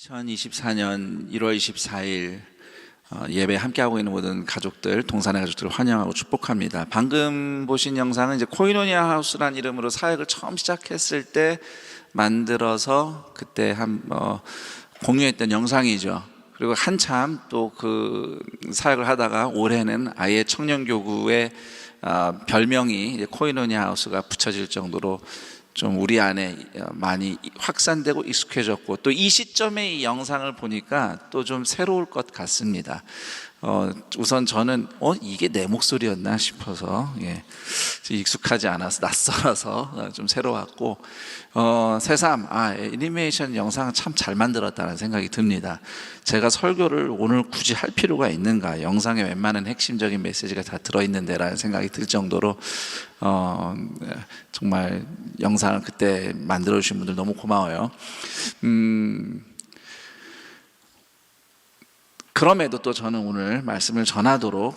2024년 1월 24일 예배 함께하고 있는 모든 가족들, 동산의 가족들을 환영하고 축복합니다. 방금 보신 영상은 이제 코이노니아 하우스라는 이름으로 사역을 처음 시작했을 때 만들어서 그때 공유했던 영상이죠. 그리고 한참 또 그 사역을 하다가 올해는 아예 청년교구의 별명이 이제 코이노니아 하우스가 붙여질 정도로 좀 우리 안에 많이 확산되고 익숙해졌고, 또 이 시점에 이 영상을 보니까 또 좀 새로울 것 같습니다. 우선 저는 이게 내 목소리였나 싶어서 익숙하지 않아서 낯설어서 좀 새로웠고, 새삼 애니메이션 영상 참 잘 만들었다는 생각이 듭니다. 제가 설교를 오늘 굳이 할 필요가 있는가, 영상에 웬만한 핵심적인 메시지가 다 들어있는데 라는 생각이 들 정도로 정말 영상을 그때 만들어 주신 분들 너무 고마워요. 그럼에도 또 저는 오늘 말씀을 전하도록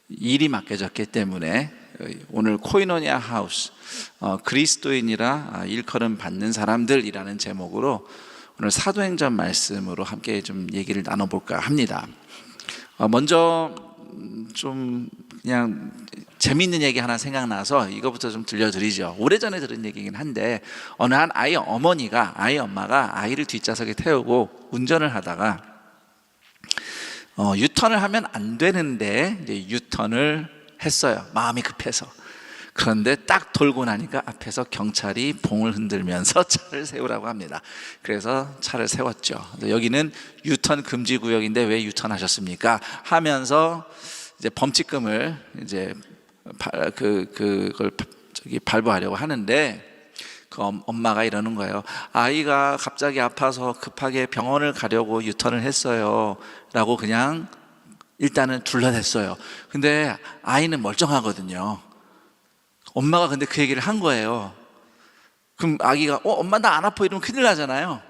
일이 맡겨졌기 때문에 오늘 코이노니아 하우스, 그리스도인이라 일컬음 받는 사람들이라는 제목으로 오늘 사도행전 말씀으로 함께 좀 얘기를 나눠볼까 합니다. 먼저 좀 그냥 재미있는 얘기 하나 생각나서 이거부터 좀 들려드리죠. 오래전에 들은 얘기긴 한데, 어느 한 아이 엄마가 아이를 뒷좌석에 태우고 운전을 하다가 유턴을 하면 안 되는데 이제 유턴을 했어요. 마음이 급해서. 그런데 딱 돌고 나니까 앞에서 경찰이 봉을 흔들면서 차를 세우라고 합니다. 그래서 차를 세웠죠. 여기는 유턴 금지 구역인데 왜 유턴하셨습니까? 하면서 이제 범칙금을 이제 그걸 발부하려고 하는데, 그 엄마가 이러는 거예요. 아이가 갑자기 아파서 급하게 병원을 가려고 유턴을 했어요 라고 그냥 일단은 둘러댔어요. 근데 아이는 멀쩡하거든요. 엄마가 근데 그 얘기를 한 거예요. 그럼 아기가 엄마 나 안 아파 이러면 큰일 나잖아요.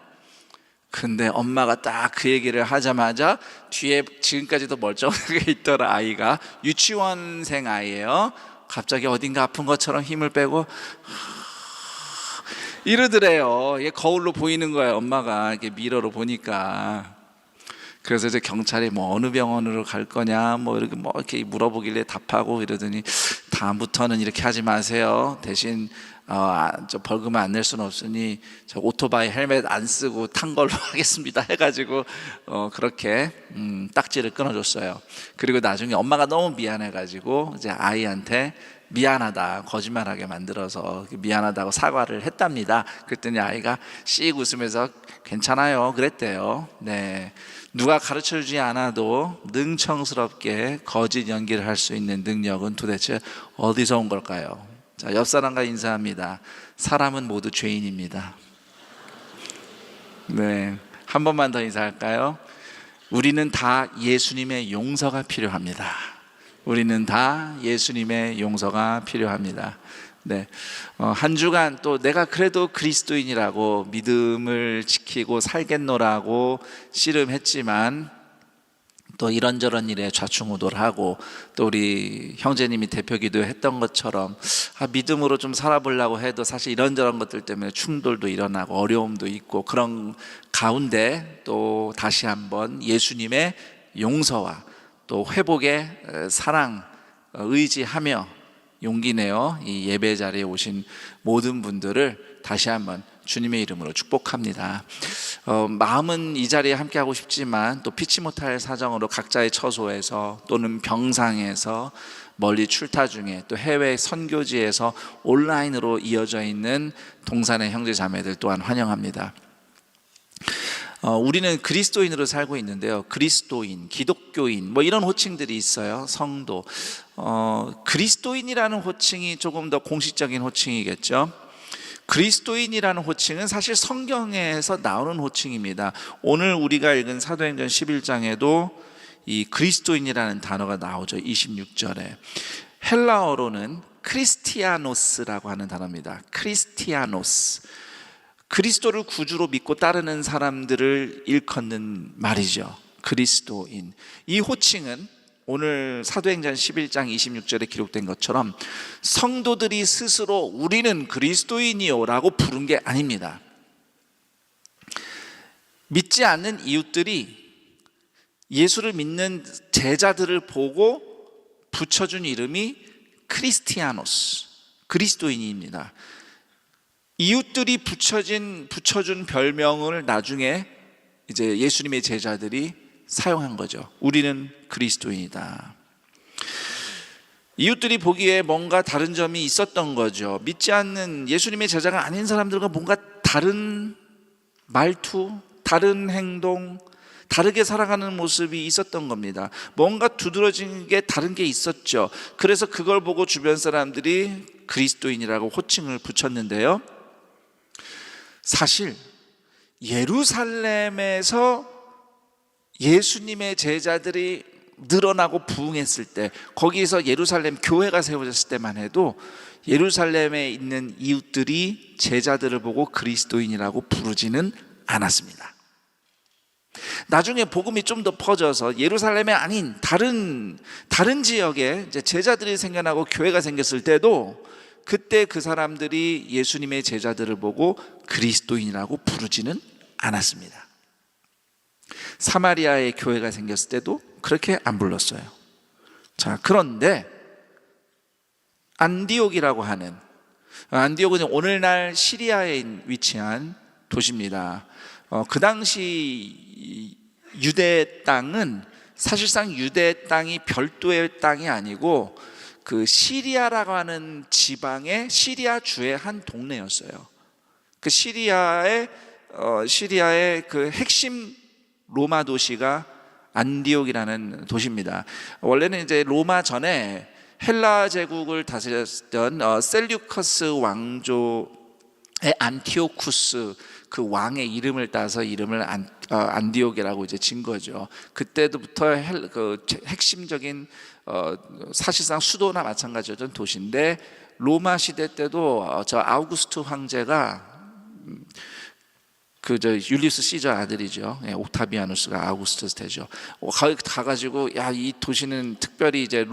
근데 엄마가 딱 그 얘기를 하자마자 뒤에 지금까지도 멀쩡하게 있던 아이가, 유치원생 아이예요, 갑자기 어딘가 아픈 것처럼 힘을 빼고 이러더래요. 이게 거울로 보이는 거예요. 엄마가 이렇게 미러로 보니까. 그래서 이제 경찰이 어느 병원으로 갈 거냐 이렇게 물어보길래 답하고 이러더니, 다음부터는 이렇게 하지 마세요. 대신 저 벌금을 안 낼 수는 없으니 저 오토바이 헬멧 안 쓰고 탄 걸로 하겠습니다 해가지고 그렇게 딱지를 끊어줬어요. 그리고 나중에 엄마가 너무 미안해가지고 이제 아이한테 미안하다, 거짓말하게 만들어서 미안하다고 사과를 했답니다. 그랬더니 아이가 씩 웃으면서 괜찮아요 그랬대요. 네, 누가 가르쳐주지 않아도 능청스럽게 거짓 연기를 할 수 있는 능력은 도대체 어디서 온 걸까요? 자, 옆 사람과 인사합니다. 사람은 모두 죄인입니다. 네, 한 번만 더 인사할까요? 우리는 다 예수님의 용서가 필요합니다. 우리는 다 예수님의 용서가 필요합니다. 네, 한 주간 또 내가 그래도 그리스도인이라고 믿음을 지키고 살겠노라고 씨름했지만, 또 이런저런 일에 좌충우돌하고, 또 우리 형제님이 대표기도 했던 것처럼 믿음으로 좀 살아보려고 해도 사실 이런저런 것들 때문에 충돌도 일어나고 어려움도 있고, 그런 가운데 또 다시 한번 예수님의 용서와 또 회복의 사랑 의지하며 용기 내어 이 예배 자리에 오신 모든 분들을 다시 한번 주님의 이름으로 축복합니다. 마음은 이 자리에 함께하고 싶지만 또 피치 못할 사정으로 각자의 처소에서 또는 병상에서 멀리 출타 중에, 또 해외 선교지에서 온라인으로 이어져 있는 동산의 형제 자매들 또한 환영합니다. 우리는 그리스도인으로 살고 있는데요, 그리스도인, 기독교인 이런 호칭들이 있어요. 성도. 그리스도인이라는 호칭이 조금 더 공식적인 호칭이겠죠. 그리스도인이라는 호칭은 사실 성경에서 나오는 호칭입니다. 오늘 우리가 읽은 사도행전 11장에도 이 그리스도인이라는 단어가 나오죠. 26절에 헬라어로는 크리스티아노스라고 하는 단어입니다. 크리스티아노스, 그리스도를 구주로 믿고 따르는 사람들을 일컫는 말이죠. 그리스도인. 이 호칭은 오늘 사도행전 11장 26절에 기록된 것처럼 성도들이 스스로 우리는 그리스도인이요 라고 부른 게 아닙니다. 믿지 않는 이웃들이 예수를 믿는 제자들을 보고 붙여준 이름이 크리스티아노스, 그리스도인입니다. 이웃들이 붙여준 별명을 나중에 이제 예수님의 제자들이 사용한 거죠. 우리는 그리스도인이다. 이웃들이 보기에 뭔가 다른 점이 있었던 거죠. 믿지 않는 예수님의 제자가 아닌 사람들과 뭔가 다른 말투, 다른 행동, 다르게 살아가는 모습이 있었던 겁니다. 뭔가 두드러진 게 다른 게 있었죠. 그래서 그걸 보고 주변 사람들이 그리스도인이라고 호칭을 붙였는데요. 사실 예루살렘에서 예수님의 제자들이 늘어나고 부흥했을 때, 거기에서 예루살렘 교회가 세워졌을 때만 해도 예루살렘에 있는 이웃들이 제자들을 보고 그리스도인이라고 부르지는 않았습니다. 나중에 복음이 좀 더 퍼져서 예루살렘이 아닌 다른 지역에 이제 제자들이 생겨나고 교회가 생겼을 때도 그때 그 사람들이 예수님의 제자들을 보고 그리스도인이라고 부르지는 않았습니다. 사마리아의 교회가 생겼을 때도 그렇게 안 불렀어요. 자, 그런데 안디옥이라고 하는, 안디옥은 오늘날 시리아에 위치한 도시입니다. 그 당시 유대 땅은 사실상 유대 땅이 별도의 땅이 아니고 그 시리아라고 하는 지방의 시리아 주의 한 동네였어요. 그 시리아의 그 핵심 로마 도시가 안디옥이라는 도시입니다. 원래는 이제 로마 전에 헬라 제국을 다스렸던 셀류커스 왕조의 안티오쿠스 그 왕의 이름을 따서 이름을 안디옥이라고 이제 진 거죠. 그때부터 그 핵심적인 사실상 수도나 마찬가지였던 도시인데, 로마 시대 때도 저 아우구스투 황제가 율리우스 시저 아들이죠. 옥타비아누스가 아우구스투스 되죠. 가가지고 이 도시는 특별히 이제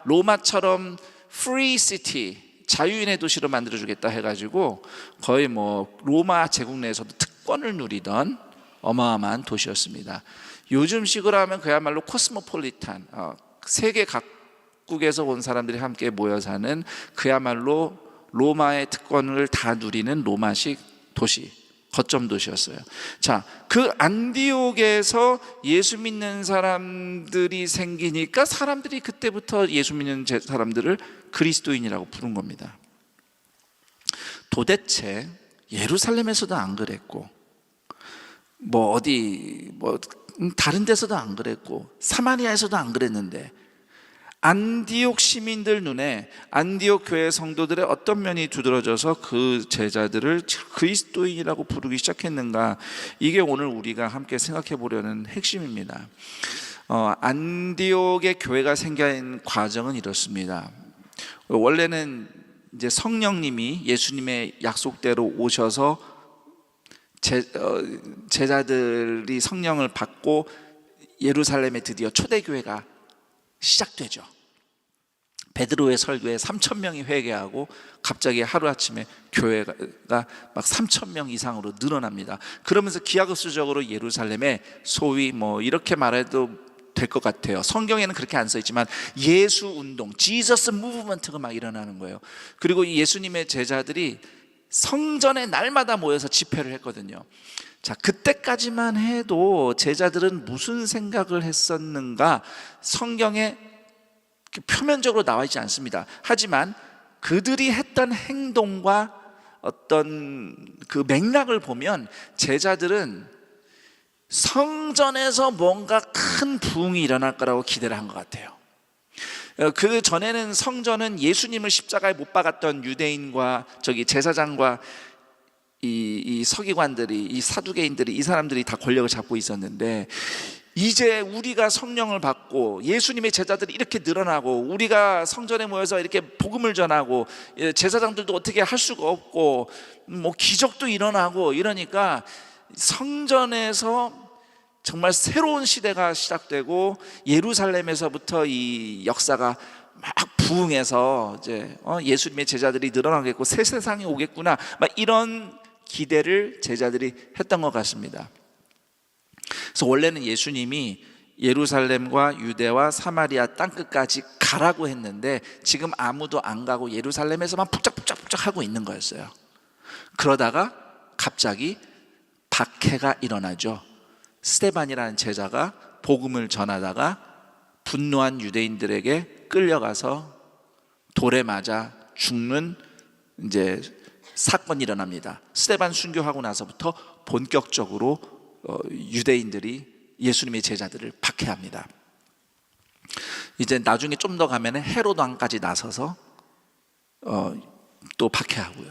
로마처럼 프리 시티, 자유인의 도시로 만들어주겠다 해가지고 거의 뭐 로마 제국 내에서도 특권을 누리던 어마어마한 도시였습니다. 요즘식으로 하면 그야말로 코스모폴리탄, 세계 각국에서 온 사람들이 함께 모여 사는 그야말로 로마의 특권을 다 누리는 로마식 도시, 거점 도시였어요. 자, 그 안디옥에서 예수 믿는 사람들이 생기니까 사람들이 그때부터 예수 믿는 사람들을 그리스도인이라고 부른 겁니다. 도대체 예루살렘에서도 안 그랬고, 다른 데서도 안 그랬고, 사마리아에서도 안 그랬는데, 안디옥 시민들 눈에 안디옥 교회 성도들의 어떤 면이 두드러져서 그 제자들을 그리스도인이라고 부르기 시작했는가? 이게 오늘 우리가 함께 생각해 보려는 핵심입니다. 안디옥의 교회가 생긴 과정은 이렇습니다. 원래는 이제 성령님이 예수님의 약속대로 오셔서 제자들이 성령을 받고 예루살렘에 드디어 초대교회가 시작되죠. 베드로의 설교에 3,000명이 회개하고 갑자기 하루아침에 교회가 막 3,000명 이상으로 늘어납니다. 그러면서 기하급수적으로 예루살렘에 소위 이렇게 말해도 될 것 같아요. 성경에는 그렇게 안 써 있지만 예수 운동, 지저스 무브먼트가 막 일어나는 거예요. 그리고 예수님의 제자들이 성전에 날마다 모여서 집회를 했거든요. 자, 그때까지만 해도 제자들은 무슨 생각을 했었는가? 성경에 표면적으로 나와 있지 않습니다. 하지만 그들이 했던 행동과 어떤 그 맥락을 보면 제자들은 성전에서 뭔가 큰 부흥이 일어날 거라고 기대를 한 것 같아요. 그 전에는 성전은 예수님을 십자가에 못 박았던 유대인과 제사장과 이 서기관들이, 이 사두개인들이, 이 사람들이 다 권력을 잡고 있었는데, 이제 우리가 성령을 받고 예수님의 제자들이 이렇게 늘어나고 우리가 성전에 모여서 이렇게 복음을 전하고 제사장들도 어떻게 할 수가 없고 기적도 일어나고 이러니까 성전에서 정말 새로운 시대가 시작되고 예루살렘에서부터 이 역사가 막 부흥해서 이제 예수님의 제자들이 늘어나겠고 새 세상이 오겠구나, 막 이런 기대를 제자들이 했던 것 같습니다. 그래서 원래는 예수님이 예루살렘과 유대와 사마리아 땅끝까지 가라고 했는데 지금 아무도 안 가고 예루살렘에서만 북적북적 하고 있는 거였어요. 그러다가 갑자기 박해가 일어나죠. 스데반이라는 제자가 복음을 전하다가 분노한 유대인들에게 끌려가서 돌에 맞아 죽는 이제 사건이 일어납니다. 스데반 순교하고 나서부터 본격적으로 유대인들이 예수님의 제자들을 박해합니다. 이제 나중에 좀 더 가면 헤롯 왕까지 나서서 또 박해하고요.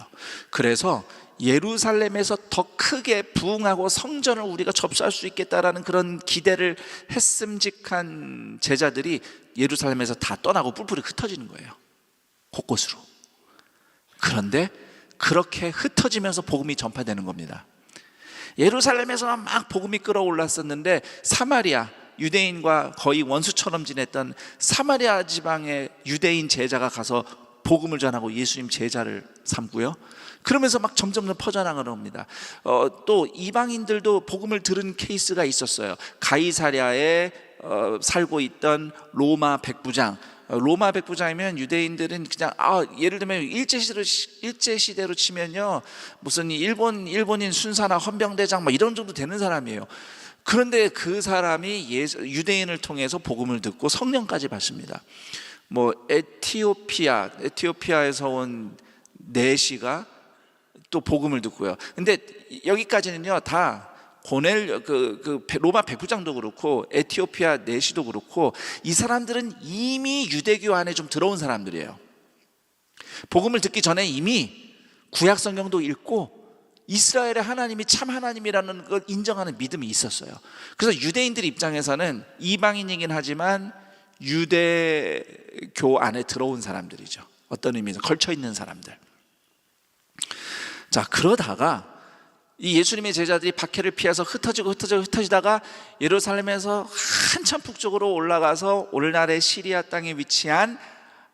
그래서 예루살렘에서 더 크게 부흥하고 성전을 우리가 접수할 수 있겠다라는 그런 기대를 했음직한 제자들이 예루살렘에서 다 떠나고 뿔뿔이 흩어지는 거예요. 곳곳으로. 그런데 그렇게 흩어지면서 복음이 전파되는 겁니다. 예루살렘에서 막 복음이 끌어올랐었는데 사마리아, 유대인과 거의 원수처럼 지냈던 사마리아 지방의 유대인 제자가 가서 복음을 전하고 예수님 제자를 삼고요. 그러면서 막 점점 퍼져나가는 겁니다. 또 이방인들도 복음을 들은 케이스가 있었어요. 가이사랴에 살고 있던 로마 백부장. 로마 백부장이면 유대인들은 그냥 예를 들면 일제시대로 치면요 무슨 일본인 순사나 헌병대장 막 이런 정도 되는 사람이에요. 그런데 그 사람이 유대인을 통해서 복음을 듣고 성령까지 받습니다. 뭐 에티오피아에서 온 네시가 또 복음을 듣고요. 근데 여기까지는요 다 로마 백부장도 그렇고 에티오피아 네시도 그렇고 이 사람들은 이미 유대교 안에 좀 들어온 사람들이에요. 복음을 듣기 전에 이미 구약 성경도 읽고 이스라엘의 하나님이 참 하나님이라는 걸 인정하는 믿음이 있었어요. 그래서 유대인들 입장에서는 이방인이긴 하지만 유대교 안에 들어온 사람들이죠. 어떤 의미에서 걸쳐 있는 사람들. 자, 그러다가 이 예수님의 제자들이 박해를 피해서 흩어지다가 예루살렘에서 한참 북쪽으로 올라가서 오늘날의 시리아 땅에 위치한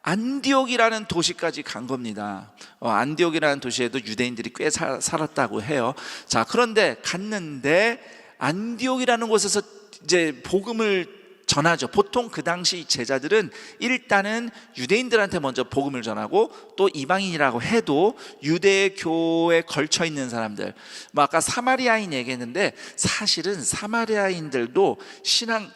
안디옥이라는 도시까지 간 겁니다. 안디옥이라는 도시에도 유대인들이 꽤 살았다고 해요. 자, 그런데 갔는데 안디옥이라는 곳에서 이제 복음을 전하죠. 보통 그 당시 제자들은 일단은 유대인들한테 먼저 복음을 전하고 또 이방인이라고 해도 유대교에 걸쳐 있는 사람들, 뭐 아까 사마리아인 얘기했는데 사실은 사마리아인들도 신앙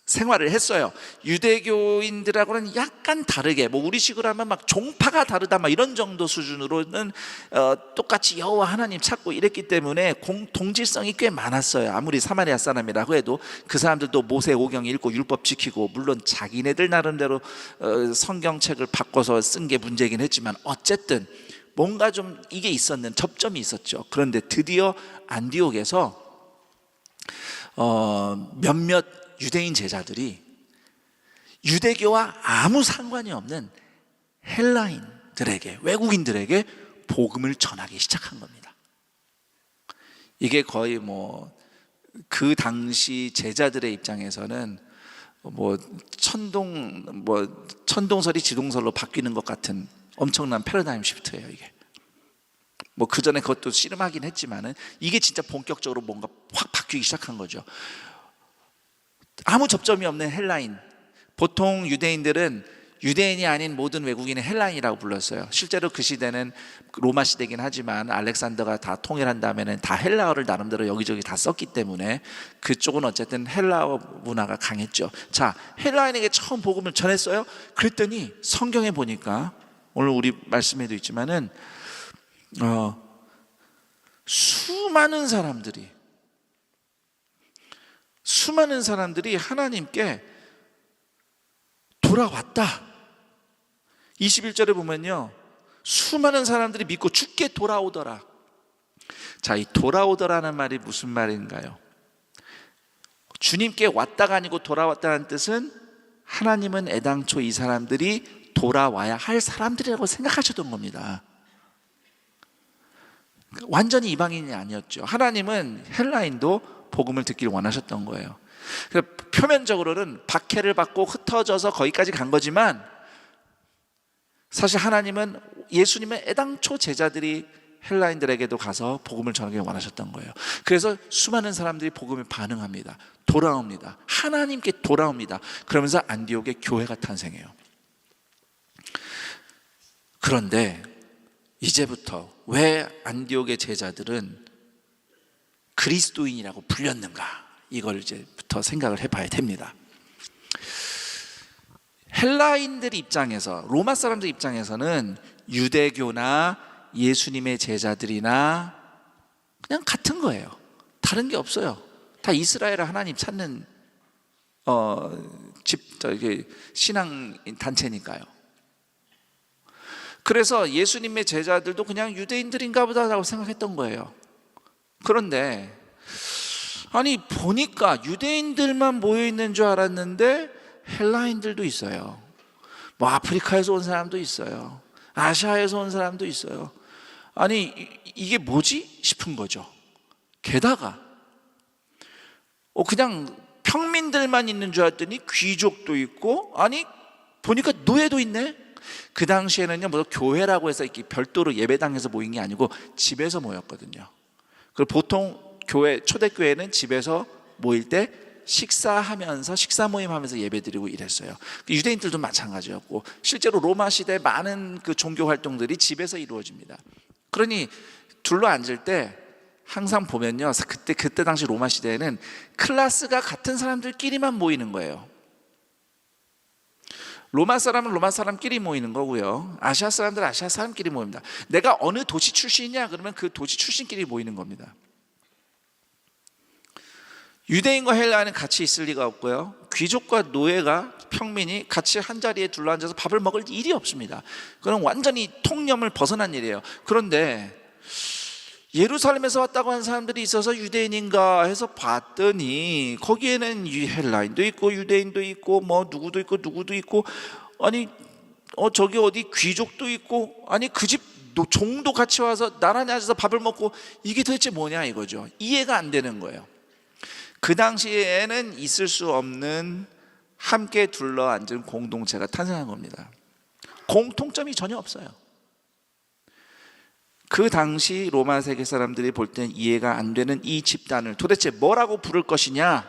생활을 했어요. 유대교인들하고는 약간 다르게, 뭐 우리식으로 하면 막 종파가 다르다 막 이런 정도 수준으로는 똑같이 여호와 하나님 찾고 이랬기 때문에 동질성이 꽤 많았어요. 아무리 사마리아 사람이라고 해도 그 사람들도 모세오경 읽고 율법 지키고, 물론 자기네들 나름대로 성경책을 바꿔서 쓴 게 문제긴 했지만 어쨌든 뭔가 좀 이게 있었는 접점이 있었죠. 그런데 드디어 안디옥에서 몇몇 유대인 제자들이 유대교와 아무 상관이 없는 헬라인들에게, 외국인들에게 복음을 전하기 시작한 겁니다. 이게 거의 뭐 그 당시 제자들의 입장에서는 천동설이 지동설로 바뀌는 것 같은 엄청난 패러다임 시프트예요. 이게 뭐 그 전에 그것도 씨름하긴 했지만은 이게 진짜 본격적으로 뭔가 확 바뀌기 시작한 거죠. 아무 접점이 없는 헬라인, 보통 유대인들은 유대인이 아닌 모든 외국인을 헬라인이라고 불렀어요. 실제로 그 시대는 로마 시대긴 하지만 알렉산더가 다 통일한 다음에는 다 헬라어를 나름대로 여기저기 다 썼기 때문에 그쪽은 어쨌든 헬라어 문화가 강했죠. 자, 헬라인에게 처음 복음을 전했어요. 그랬더니 성경에 보니까 오늘 우리 말씀에도 있지만은 수많은 사람들이 하나님께 돌아왔다. 21절에 보면요, 수많은 사람들이 믿고 주께 돌아오더라. 자, 이 돌아오더라는 말이 무슨 말인가요? 주님께 왔다가 아니고 돌아왔다는 뜻은 하나님은 애당초 이 사람들이 돌아와야 할 사람들이라고 생각하셨던 겁니다. 완전히 이방인이 아니었죠. 하나님은 헬라인도 복음을 듣기를 원하셨던 거예요. 표면적으로는 박해를 받고 흩어져서 거기까지 간 거지만 사실 하나님은 예수님의 애당초 제자들이 헬라인들에게도 가서 복음을 전하기 원하셨던 거예요. 그래서 수많은 사람들이 복음에 반응합니다. 돌아옵니다. 하나님께 돌아옵니다. 그러면서 안디옥에 교회가 탄생해요. 그런데 이제부터 왜 안디옥의 제자들은 그리스도인이라고 불렸는가, 이걸 이제부터 생각을 해봐야 됩니다. 헬라인들 입장에서, 로마 사람들 입장에서는 유대교나 예수님의 제자들이나 그냥 같은 거예요. 다른 게 없어요. 다 이스라엘 하나님 찾는 신앙 단체니까요. 그래서 예수님의 제자들도 그냥 유대인들인가 보다라고 생각했던 거예요. 그런데 아니 보니까 유대인들만 모여있는 줄 알았는데 헬라인들도 있어요. 뭐 아프리카에서 온 사람도 있어요. 아시아에서 온 사람도 있어요. 아니 이게 뭐지 싶은 거죠. 게다가 그냥 평민들만 있는 줄 알았더니 귀족도 있고, 아니 보니까 노예도 있네. 그 당시에는요, 뭐 교회라고 해서 이렇게 별도로 예배당에서 모인 게 아니고 집에서 모였거든요. 그리고 보통 교회, 초대교회는 집에서 모일 때 식사하면서, 식사 모임하면서 예배드리고 이랬어요. 유대인들도 마찬가지였고, 실제로 로마 시대 많은 그 종교 활동들이 집에서 이루어집니다. 그러니 둘러 앉을 때 항상 보면요, 그때 당시 로마 시대에는 클래스가 같은 사람들끼리만 모이는 거예요. 로마 사람은 로마 사람끼리 모이는 거고요, 아시아 사람들은 아시아 사람끼리 모입니다. 내가 어느 도시 출신이냐 그러면 그 도시 출신끼리 모이는 겁니다. 유대인과 헬라인은 같이 있을 리가 없고요, 귀족과 노예가, 평민이 같이 한 자리에 둘러앉아서 밥을 먹을 일이 없습니다. 그건 완전히 통념을 벗어난 일이에요. 그런데 예루살렘에서 왔다고 하는 사람들이 있어서 유대인인가 해서 봤더니 거기에는 헬라인도 있고 유대인도 있고 뭐 누구도 있고 아니 저기 어디 귀족도 있고, 아니 그 집 종도 같이 와서 나란히 앉아서 밥을 먹고, 이게 도대체 뭐냐 이거죠. 이해가 안 되는 거예요. 그 당시에는 있을 수 없는 함께 둘러앉은 공동체가 탄생한 겁니다. 공통점이 전혀 없어요. 그 당시 로마 세계 사람들이 볼 땐 이해가 안 되는 이 집단을 도대체 뭐라고 부를 것이냐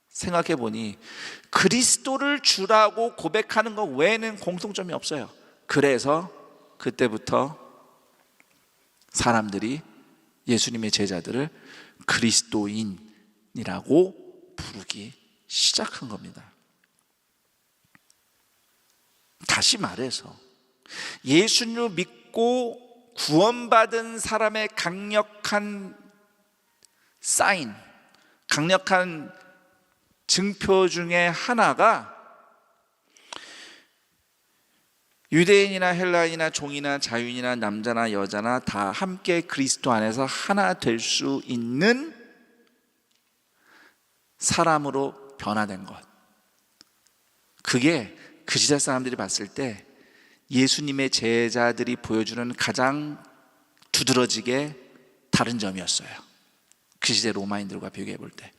생각해 보니 그리스도를 주라고 고백하는 것 외에는 공통점이 없어요. 그래서 그때부터 사람들이 예수님의 제자들을 그리스도인이라고 부르기 시작한 겁니다. 다시 말해서 예수님을 믿고 구원받은 사람의 강력한 사인, 강력한 증표 중에 하나가 유대인이나 헬라인이나 종이나 자유인이나 남자나 여자나 다 함께 그리스도 안에서 하나 될 수 있는 사람으로 변화된 것. 그게 그 시대 사람들이 봤을 때 예수님의 제자들이 보여주는 가장 두드러지게 다른 점이었어요. 그 시대 로마인들과 비교해 볼 때.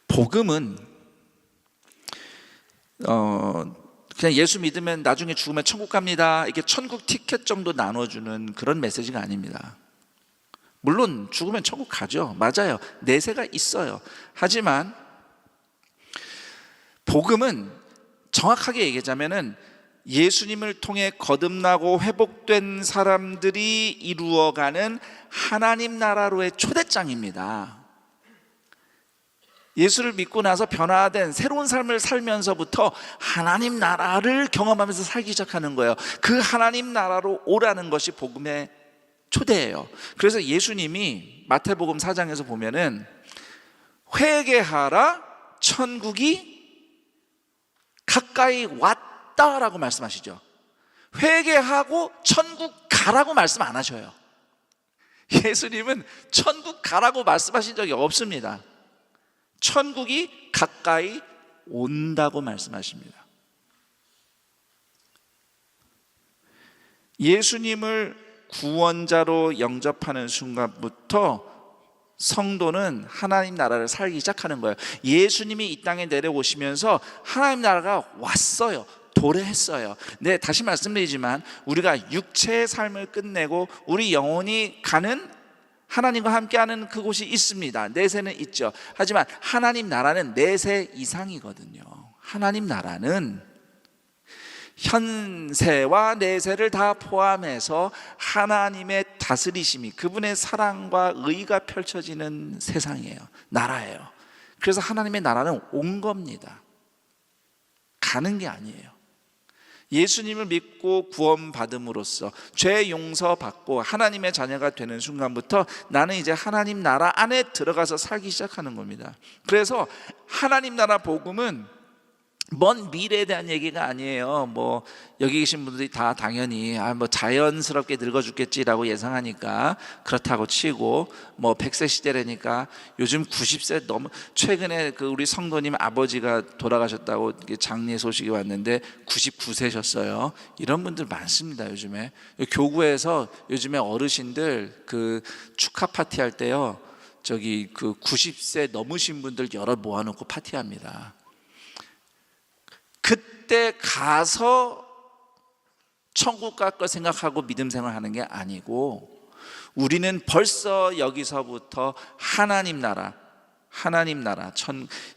복음은 그냥 예수 믿으면 나중에 죽으면 천국 갑니다, 이게 천국 티켓 정도 나눠주는 그런 메시지가 아닙니다. 물론 죽으면 천국 가죠. 맞아요. 내세가 있어요. 하지만 복음은 정확하게 얘기하자면은 예수님을 통해 거듭나고 회복된 사람들이 이루어가는 하나님 나라로의 초대장입니다. 예수를 믿고 나서 변화된 새로운 삶을 살면서부터 하나님 나라를 경험하면서 살기 시작하는 거예요. 그 하나님 나라로 오라는 것이 복음의 초대예요. 그래서 예수님이 마태복음 4장에서 보면은 회개하라, 천국이 가까이 왔다라고 말씀하시죠. 회개하고 천국 가라고 말씀 안 하셔요. 예수님은 천국 가라고 말씀하신 적이 없습니다. 천국이 가까이 온다고 말씀하십니다. 예수님을 구원자로 영접하는 순간부터 성도는 하나님 나라를 살기 시작하는 거예요. 예수님이 이 땅에 내려오시면서 하나님 나라가 왔어요. 도래했어요. 네, 다시 말씀드리지만 우리가 육체의 삶을 끝내고 우리 영혼이 가는 하나님과 함께하는 그곳이 있습니다. 내세는 있죠. 하지만 하나님 나라는 내세 이상이거든요. 하나님 나라는 현세와 내세를 다 포함해서 하나님의 다스리심이, 그분의 사랑과 의가 펼쳐지는 세상이에요. 나라예요. 그래서 하나님의 나라는 온 겁니다. 가는 게 아니에요. 예수님을 믿고 구원받음으로써 죄 용서받고 하나님의 자녀가 되는 순간부터 나는 이제 하나님 나라 안에 들어가서 살기 시작하는 겁니다. 그래서 하나님 나라 복음은 먼 미래에 대한 얘기가 아니에요. 뭐 여기 계신 분들이 다 당연히 뭐 자연스럽게 늙어 죽겠지라고 예상하니까 그렇다고 치고, 뭐 100세 시대라니까 요즘 90세 넘어, 최근에 그 우리 성도님 아버지가 돌아가셨다고 장례 소식이 왔는데 99세셨어요. 이런 분들 많습니다. 요즘에 교구에서 요즘에 어르신들 그 축하 파티 할 때요, 저기 그 90세 넘으신 분들 여러 모아놓고 파티합니다. 그때 가서 천국 갈 거 생각하고 믿음 생활하는 게 아니고, 우리는 벌써 여기서부터 하나님 나라,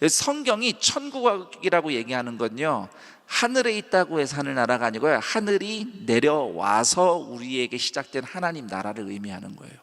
성경이 천국이라고 얘기하는 건요, 하늘에 있다고 해서 하늘 나라가 아니고요, 하늘이 내려와서 우리에게 시작된 하나님 나라를 의미하는 거예요.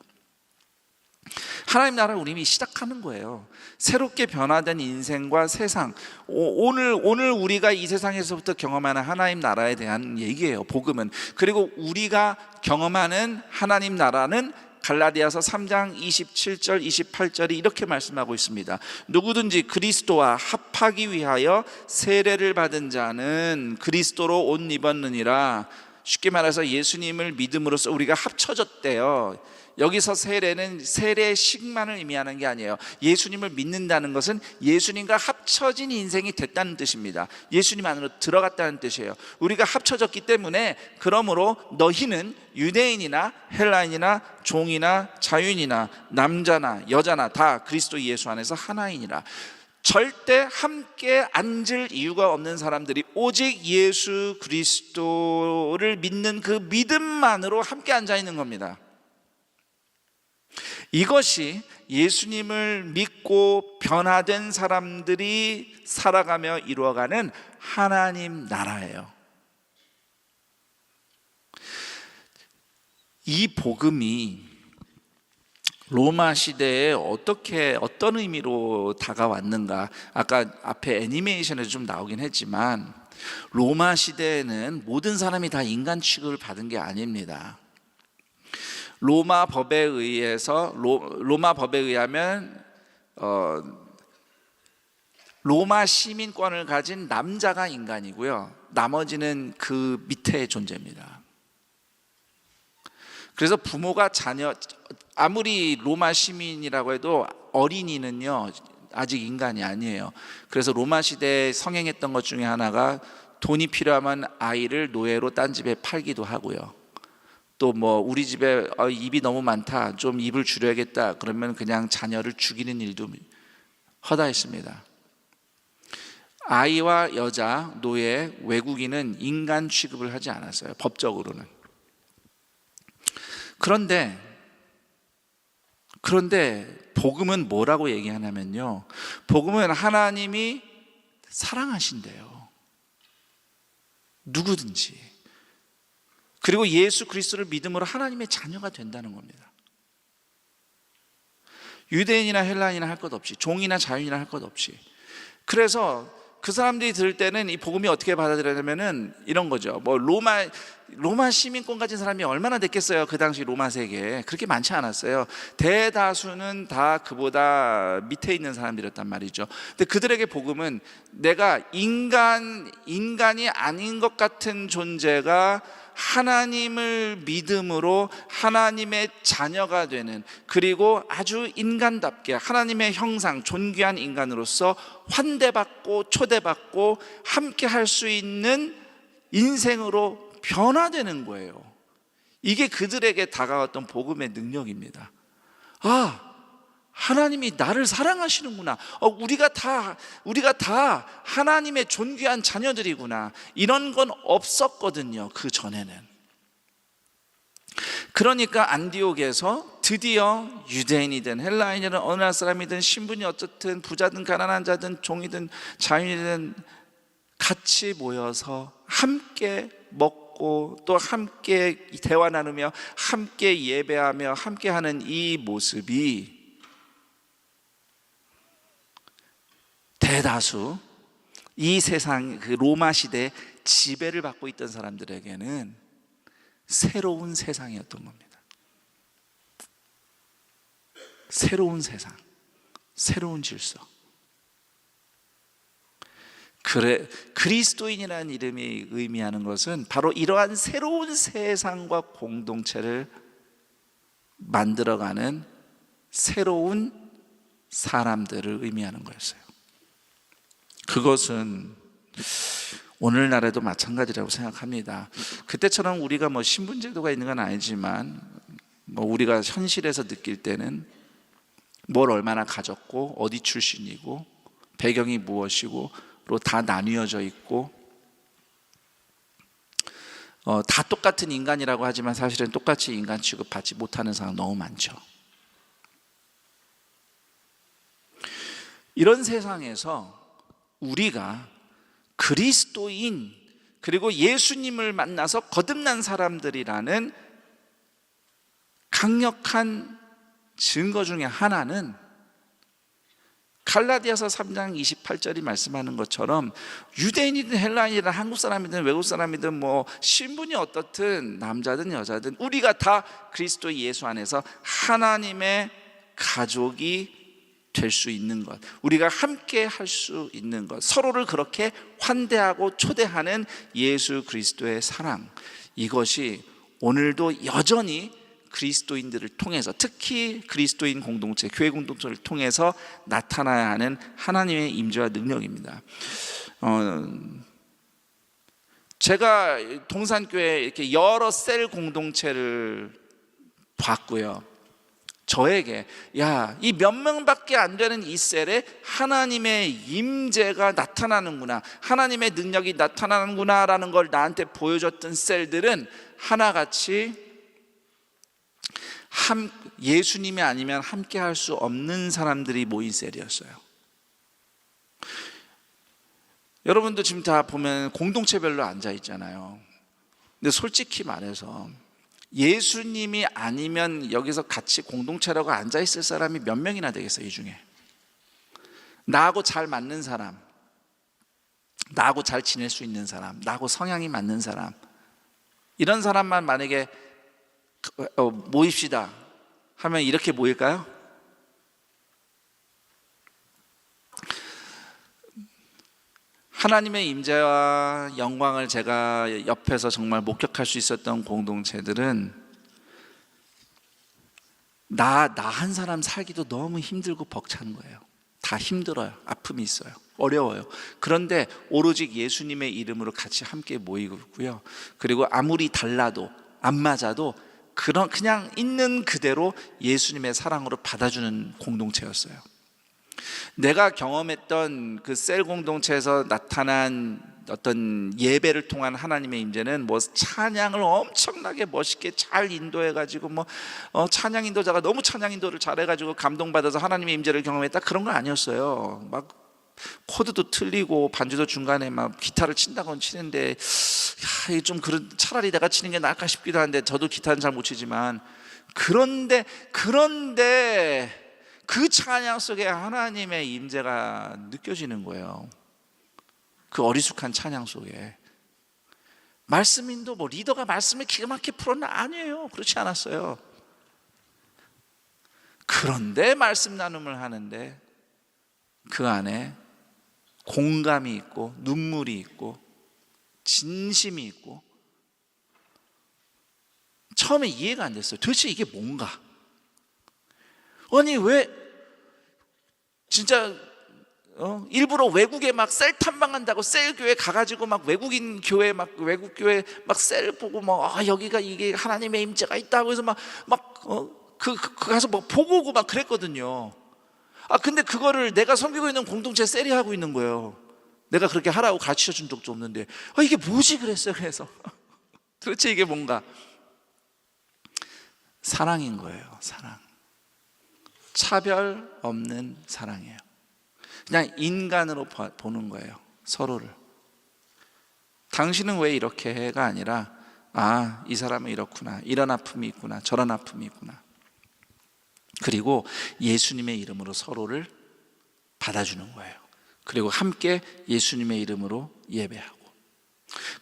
하나님 나라를 우리 이미 시작하는 거예요. 새롭게 변화된 인생과 세상, 오늘 우리가 이 세상에서부터 경험하는 하나님 나라에 대한 얘기예요, 복음은. 그리고 우리가 경험하는 하나님 나라는 갈라디아서 3장 27절 28절이 이렇게 말씀하고 있습니다. 누구든지 그리스도와 합하기 위하여 세례를 받은 자는 그리스도로 옷 입었느니라. 쉽게 말해서 예수님을 믿음으로써 우리가 합쳐졌대요. 여기서 세례는 세례식만을 의미하는 게 아니에요. 예수님을 믿는다는 것은 예수님과 합쳐진 인생이 됐다는 뜻입니다. 예수님 안으로 들어갔다는 뜻이에요. 우리가 합쳐졌기 때문에, 그러므로 너희는 유대인이나 헬라인이나 종이나 자유인이나 남자나 여자나 다 그리스도 예수 안에서 하나이니라. 절대 함께 앉을 이유가 없는 사람들이 오직 예수 그리스도를 믿는 그 믿음만으로 함께 앉아 있는 겁니다. 이것이 예수님을 믿고 변화된 사람들이 살아가며 이루어가는 하나님 나라예요. 이 복음이 로마 시대에 어떤 의미로 다가왔는가, 아까 앞에 애니메이션에서 좀 나오긴 했지만, 로마 시대에는 모든 사람이 다 인간 취급을 받은 게 아닙니다. 로마 법에 의하면 로마 시민권을 가진 남자가 인간이고요, 나머지는 그 밑에 존재입니다. 그래서 부모가 자녀, 아무리 로마 시민이라고 해도 어린이는요 아직 인간이 아니에요. 그래서 로마 시대에 성행했던 것 중에 하나가 돈이 필요하면 아이를 노예로 딴 집에 팔기도 하고요, 또 뭐 우리 집에 입이 너무 많다, 좀 입을 줄여야겠다, 그러면 그냥 자녀를 죽이는 일도 허다했습니다. 아이와 여자, 노예, 외국인은 인간 취급을 하지 않았어요, 법적으로는. 그런데 복음은 뭐라고 얘기하냐면요, 복음은 하나님이 사랑하신대요, 누구든지. 그리고 예수 그리스도를 믿음으로 하나님의 자녀가 된다는 겁니다. 유대인이나 헬라인이나 할 것 없이, 종이나 자유인이나 할 것 없이. 그래서 그 사람들이 들을 때는 이 복음이 어떻게 받아들여냐면은 이런 거죠. 뭐 로마 시민권 가진 사람이 얼마나 됐겠어요? 그 당시 로마 세계에 그렇게 많지 않았어요. 대다수는 다 그보다 밑에 있는 사람들이었단 말이죠. 근데 그들에게 복음은 내가 인간이 아닌 것 같은 존재가 하나님을 믿음으로 하나님의 자녀가 되는, 그리고 아주 인간답게 하나님의 형상, 존귀한 인간으로서 환대받고 초대받고 함께 할 수 있는 인생으로 변화되는 거예요. 이게 그들에게 다가왔던 복음의 능력입니다. 하나님이 나를 사랑하시는구나. 우리가 다 하나님의 존귀한 자녀들이구나. 이런 건 없었거든요, 그 전에는. 그러니까 안디옥에서 드디어 유대인이든 헬라인이든 어느 나라 사람이든 신분이 어떻든 부자든 가난한 자든 종이든 자유인이든 같이 모여서 함께 먹고 또 함께 대화 나누며 함께 예배하며 함께 하는 이 모습이 대다수 이 세상 그 로마 시대 지배를 받고 있던 사람들에게는 새로운 세상이었던 겁니다. 새로운 세상, 새로운 질서. 그리스도인이라는 이름이 의미하는 것은 바로 이러한 새로운 세상과 공동체를 만들어가는 새로운 사람들을 의미하는 거였어요. 그것은 오늘날에도 마찬가지라고 생각합니다. 그때처럼 우리가 신분제도가 있는 건 아니지만 우리가 현실에서 느낄 때는 뭘 얼마나 가졌고 어디 출신이고 배경이 무엇이고 다 나뉘어져 있고 다 똑같은 인간이라고 하지만 사실은 똑같이 인간 취급받지 못하는 상황 너무 많죠. 이런 세상에서 우리가 그리스도인 그리고 예수님을 만나서 거듭난 사람들이라는 강력한 증거 중에 하나는 갈라디아서 3장 28절이 말씀하는 것처럼 유대인이든 헬라인이든 한국 사람이든 외국 사람이든 신분이 어떻든 남자든 여자든 우리가 다 그리스도 예수 안에서 하나님의 가족이 될 수 있는 것, 우리가 함께 할 수 있는 것, 서로를 그렇게 환대하고 초대하는 예수 그리스도의 사랑, 이것이 오늘도 여전히 그리스도인들을 통해서, 특히 그리스도인 공동체, 교회 공동체를 통해서 나타나야 하는 하나님의 임재와 능력입니다. 제가 동산교회 이렇게 여러 셀 공동체를 봤고요. 저에게 이 몇 명밖에 안 되는 이 셀에 하나님의 임재가 나타나는구나, 하나님의 능력이 나타나는구나 라는 걸 나한테 보여줬던 셀들은 하나같이 예수님이 아니면 함께 할 수 없는 사람들이 모인 셀이었어요. 여러분도 지금 다 보면 공동체별로 앉아 있잖아요. 근데 솔직히 말해서 예수님이 아니면 여기서 같이 공동체라고 앉아 있을 사람이 몇 명이나 되겠어요? 이 중에 나하고 잘 맞는 사람, 나하고 잘 지낼 수 있는 사람, 나하고 성향이 맞는 사람, 이런 사람만 만약에 모입시다 하면 이렇게 모일까요? 하나님의 임재와 영광을 제가 옆에서 정말 목격할 수 있었던 공동체들은 나 한 사람 살기도 너무 힘들고 벅찬 거예요. 다 힘들어요. 아픔이 있어요. 어려워요. 그런데 오로지 예수님의 이름으로 같이 함께 모이고 있고요. 그리고 아무리 달라도 안 맞아도 그냥 있는 그대로 예수님의 사랑으로 받아주는 공동체였어요. 내가 경험했던 그 셀 공동체에서 나타난 어떤 예배를 통한 하나님의 임재는 찬양을 엄청나게 멋있게 잘 인도해가지고 찬양 인도자가 너무 찬양 인도를 잘해가지고 감동받아서 하나님의 임재를 경험했다, 그런 거 아니었어요. 코드도 틀리고 반주도 중간에 기타를 친다고는 치는데 좀 차라리 내가 치는 게 나을까 싶기도 한데, 저도 기타는 잘 못 치지만 그런데 그 찬양 속에 하나님의 임재가 느껴지는 거예요. 그 어리숙한 찬양 속에. 말씀인도 리더가 말씀을 기가 막히게 풀었나? 아니에요. 그렇지 않았어요. 그런데 말씀 나눔을 하는데 그 안에 공감이 있고 눈물이 있고 진심이 있고, 처음에 이해가 안 됐어요. 도대체 이게 뭔가? 아니 왜 진짜 일부러 외국에 셀 탐방한다고 셀 교회 가가지고 외국인 교회 외국 교회 셀 보고 여기가 이게 하나님의 임재가 있다고 해서 가서 보고 오고 그랬거든요. 근데 그거를 내가 섬기고 있는 공동체 셀이 하고 있는 거예요. 내가 그렇게 하라고 가르쳐 준 적도 없는데 이게 뭐지 그랬어요. 그래서 도대체 이게 뭔가? 사랑인 거예요. 사랑. 차별 없는 사랑이에요. 그냥 인간으로 보는 거예요. 서로를. 당신은 왜 이렇게 해가 아니라 이 사람은 이렇구나, 이런 아픔이 있구나, 저런 아픔이 있구나. 그리고 예수님의 이름으로 서로를 받아주는 거예요. 그리고 함께 예수님의 이름으로 예배하고.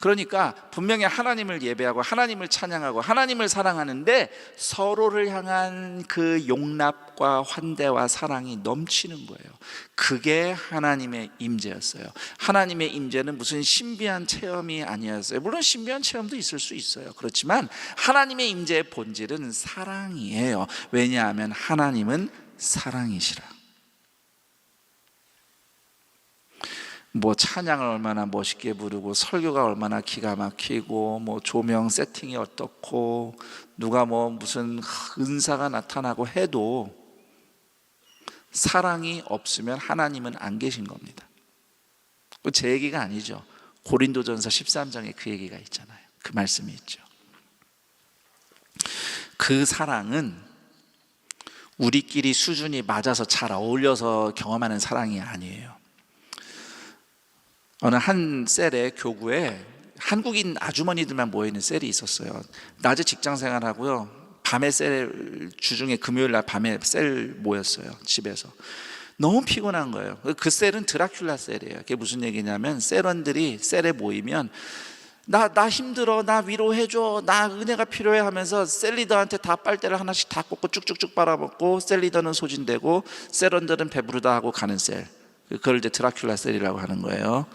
그러니까 분명히 하나님을 예배하고 하나님을 찬양하고 하나님을 사랑하는데 서로를 향한 그 용납과 환대와 사랑이 넘치는 거예요. 그게 하나님의 임재였어요. 하나님의 임재는 무슨 신비한 체험이 아니었어요. 물론 신비한 체험도 있을 수 있어요. 그렇지만 하나님의 임재의 본질은 사랑이에요. 왜냐하면 하나님은 사랑이시라. 찬양을 얼마나 멋있게 부르고 설교가 얼마나 기가 막히고 조명 세팅이 어떻고 누가 무슨 은사가 나타나고 해도 사랑이 없으면 하나님은 안 계신 겁니다. 제 얘기가 아니죠. 고린도전서 13장에 그 얘기가 있잖아요. 그 말씀이 있죠. 그 사랑은 우리끼리 수준이 맞아서 잘 어울려서 경험하는 사랑이 아니에요. 어느 한 셀에 교구에 한국인 아주머니들만 모여있는 셀이 있었어요. 낮에 직장 생활하고요, 밤에 셀, 주중에 금요일 날 밤에 셀 모였어요. 집에서 너무 피곤한 거예요. 그 셀은 드라큘라 셀이에요. 그게 무슨 얘기냐면 셀원들이 셀에 모이면 나 힘들어, 나 위로해줘, 나 은혜가 필요해 하면서 셀 리더한테 다 빨대를 하나씩 다 꽂고 쭉쭉쭉 빨아먹고, 셀 리더는 소진되고 셀원들은 배부르다 하고 가는 셀. 그걸 이제 드라큘라 셀이라고 하는 거예요.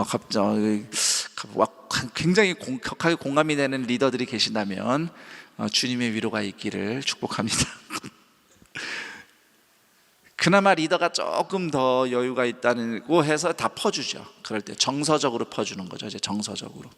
갑자기 굉장히 격하게 공감이 되는 리더들이 계신다면 주님의 위로가 있기를 축복합니다. 그나마 리더가 조금 더 여유가 있다고 해서 다 퍼주죠. 그럴 때 정서적으로 퍼주는 거죠. 이제 정서적으로.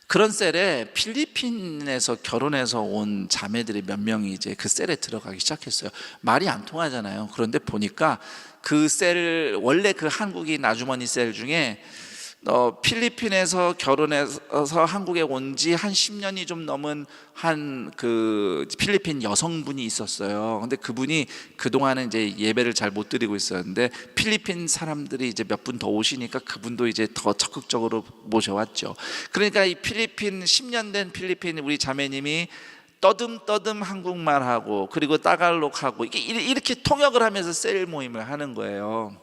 그런 셀에 필리핀에서 결혼해서 온 자매들이 몇 명이 이제 그 셀에 들어가기 시작했어요. 말이 안 통하잖아요. 그런데 보니까 그 셀, 원래 그 한국인 아주머니 셀 중에 필리핀에서 결혼해서 한국에 온 지 한 10년이 좀 넘은 한 그 필리핀 여성분이 있었어요. 근데 그분이 그동안은 이제 예배를 잘 못 드리고 있었는데 필리핀 사람들이 이제 몇 분 더 오시니까 그분도 이제 더 적극적으로 모셔왔죠. 그러니까 이 필리핀 10년 된 필리핀 우리 자매님이 떠듬떠듬 한국말하고 그리고 따갈록하고 이렇게 통역을 하면서 셀 모임을 하는 거예요.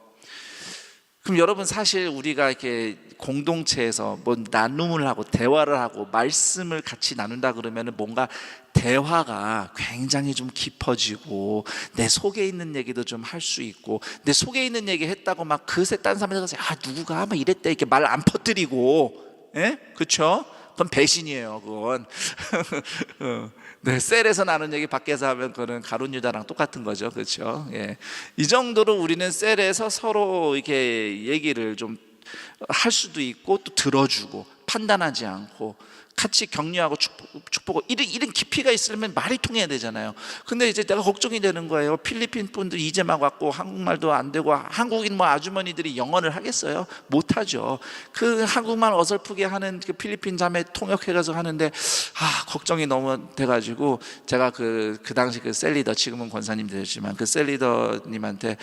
그럼 여러분, 사실 우리가 이렇게 공동체에서 나눔을 하고 대화를 하고 말씀을 같이 나눈다 그러면 뭔가 대화가 굉장히 좀 깊어지고 내 속에 있는 얘기도 좀 할 수 있고, 내 속에 있는 얘기 했다고 막 그새 딴 사람한테 가서 누구가 막 이랬대 이렇게 말 안 퍼뜨리고, 그렇죠? 그건 배신이에요. 그건 네, 셀에서 나눈 얘기 밖에서 하면 그거는 가룟 유다랑 똑같은 거죠. 그렇죠? 예. 이 정도로 우리는 셀에서 서로 이렇게 얘기를 좀 할 수도 있고 또 들어주고 판단하지 않고 같이 격려하고 축복하고 이런 깊이가 있으려면 말이 통해야 되잖아요. 근데 이제 내가 걱정이 되는 거예요. 필리핀 분들 이제 막 왔고 한국말도 안 되고 한국인 아주머니들이 영어를 하겠어요? 못하죠. 그 한국말 어설프게 하는 그 필리핀 자매 통역해가지고 하는데 걱정이 너무 돼가지고 제가 그 당시 그 셀리더, 지금은 권사님 되셨지만 그 셀리더님한테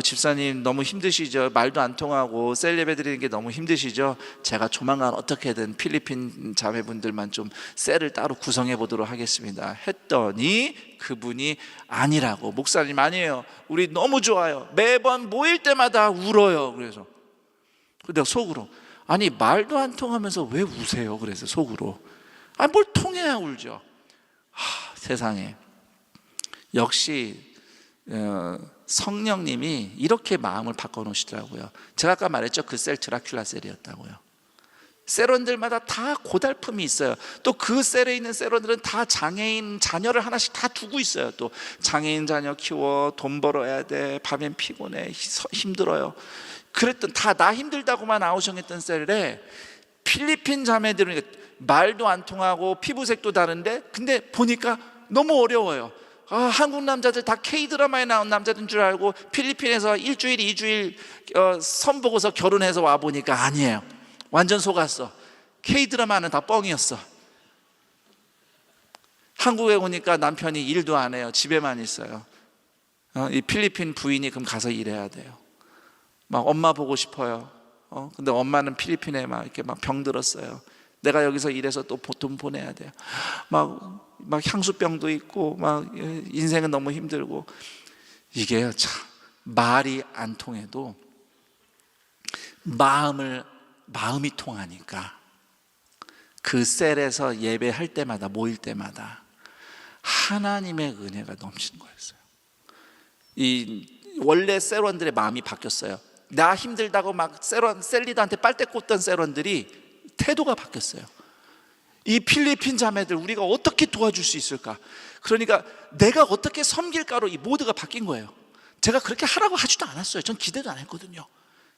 집사님 너무 힘드시죠? 말도 안 통하고 셀 예배 드리는 게 너무 힘드시죠? 제가 조만간 어떻게든 필리핀 자매분들만 좀 셀을 따로 구성해 보도록 하겠습니다 했더니 그분이 아니라고, 목사님 아니에요, 우리 너무 좋아요, 매번 모일 때마다 울어요. 그래서 내가 속으로 말도 안 통하면서 왜 우세요? 그래서 속으로 뭘 통해야 울죠. 세상에, 역시 성령님이 이렇게 마음을 바꿔놓으시더라고요. 제가 아까 말했죠. 그 셀 드라큘라 셀이었다고요. 셀원들마다 다 고달픔이 있어요. 또 그 셀에 있는 셀원들은 다 장애인 자녀를 하나씩 다 두고 있어요. 또 장애인 자녀 키워, 돈 벌어야 돼, 밤엔 피곤해, 힘들어요. 그랬던, 다 나 힘들다고만 아우성했던 셀에 필리핀 자매들은 말도 안 통하고 피부색도 다른데 근데 보니까 너무 어려워요. 한국 남자들 다 K드라마에 나온 남자들인 줄 알고 필리핀에서 일주일, 2주일 선보고서 결혼해서 와보니까 아니에요. 완전 속았어. K드라마는 다 뻥이었어. 한국에 오니까 남편이 일도 안 해요. 집에만 있어요. 이 필리핀 부인이 그럼 가서 일해야 돼요. 막 엄마 보고 싶어요. 근데 엄마는 필리핀에 막 이렇게 막 병들었어요. 내가 여기서 일해서 또 돈 보내야 돼요. 막 향수병도 있고 막 인생은 너무 힘들고. 이게 참 말이 안 통해도 마음이 통하니까 그 셀에서 예배할 때마다, 모일 때마다 하나님의 은혜가 넘치는 거였어요. 원래 셀원들의 마음이 바뀌었어요. 나 힘들다고 막 셀리더한테 빨대 꽂던 셀원들이 태도가 바뀌었어요. 이 필리핀 자매들 우리가 어떻게 도와줄 수 있을까? 그러니까 내가 어떻게 섬길까로 이 모드가 바뀐 거예요. 제가 그렇게 하라고 하지도 않았어요. 전 기대도 안 했거든요.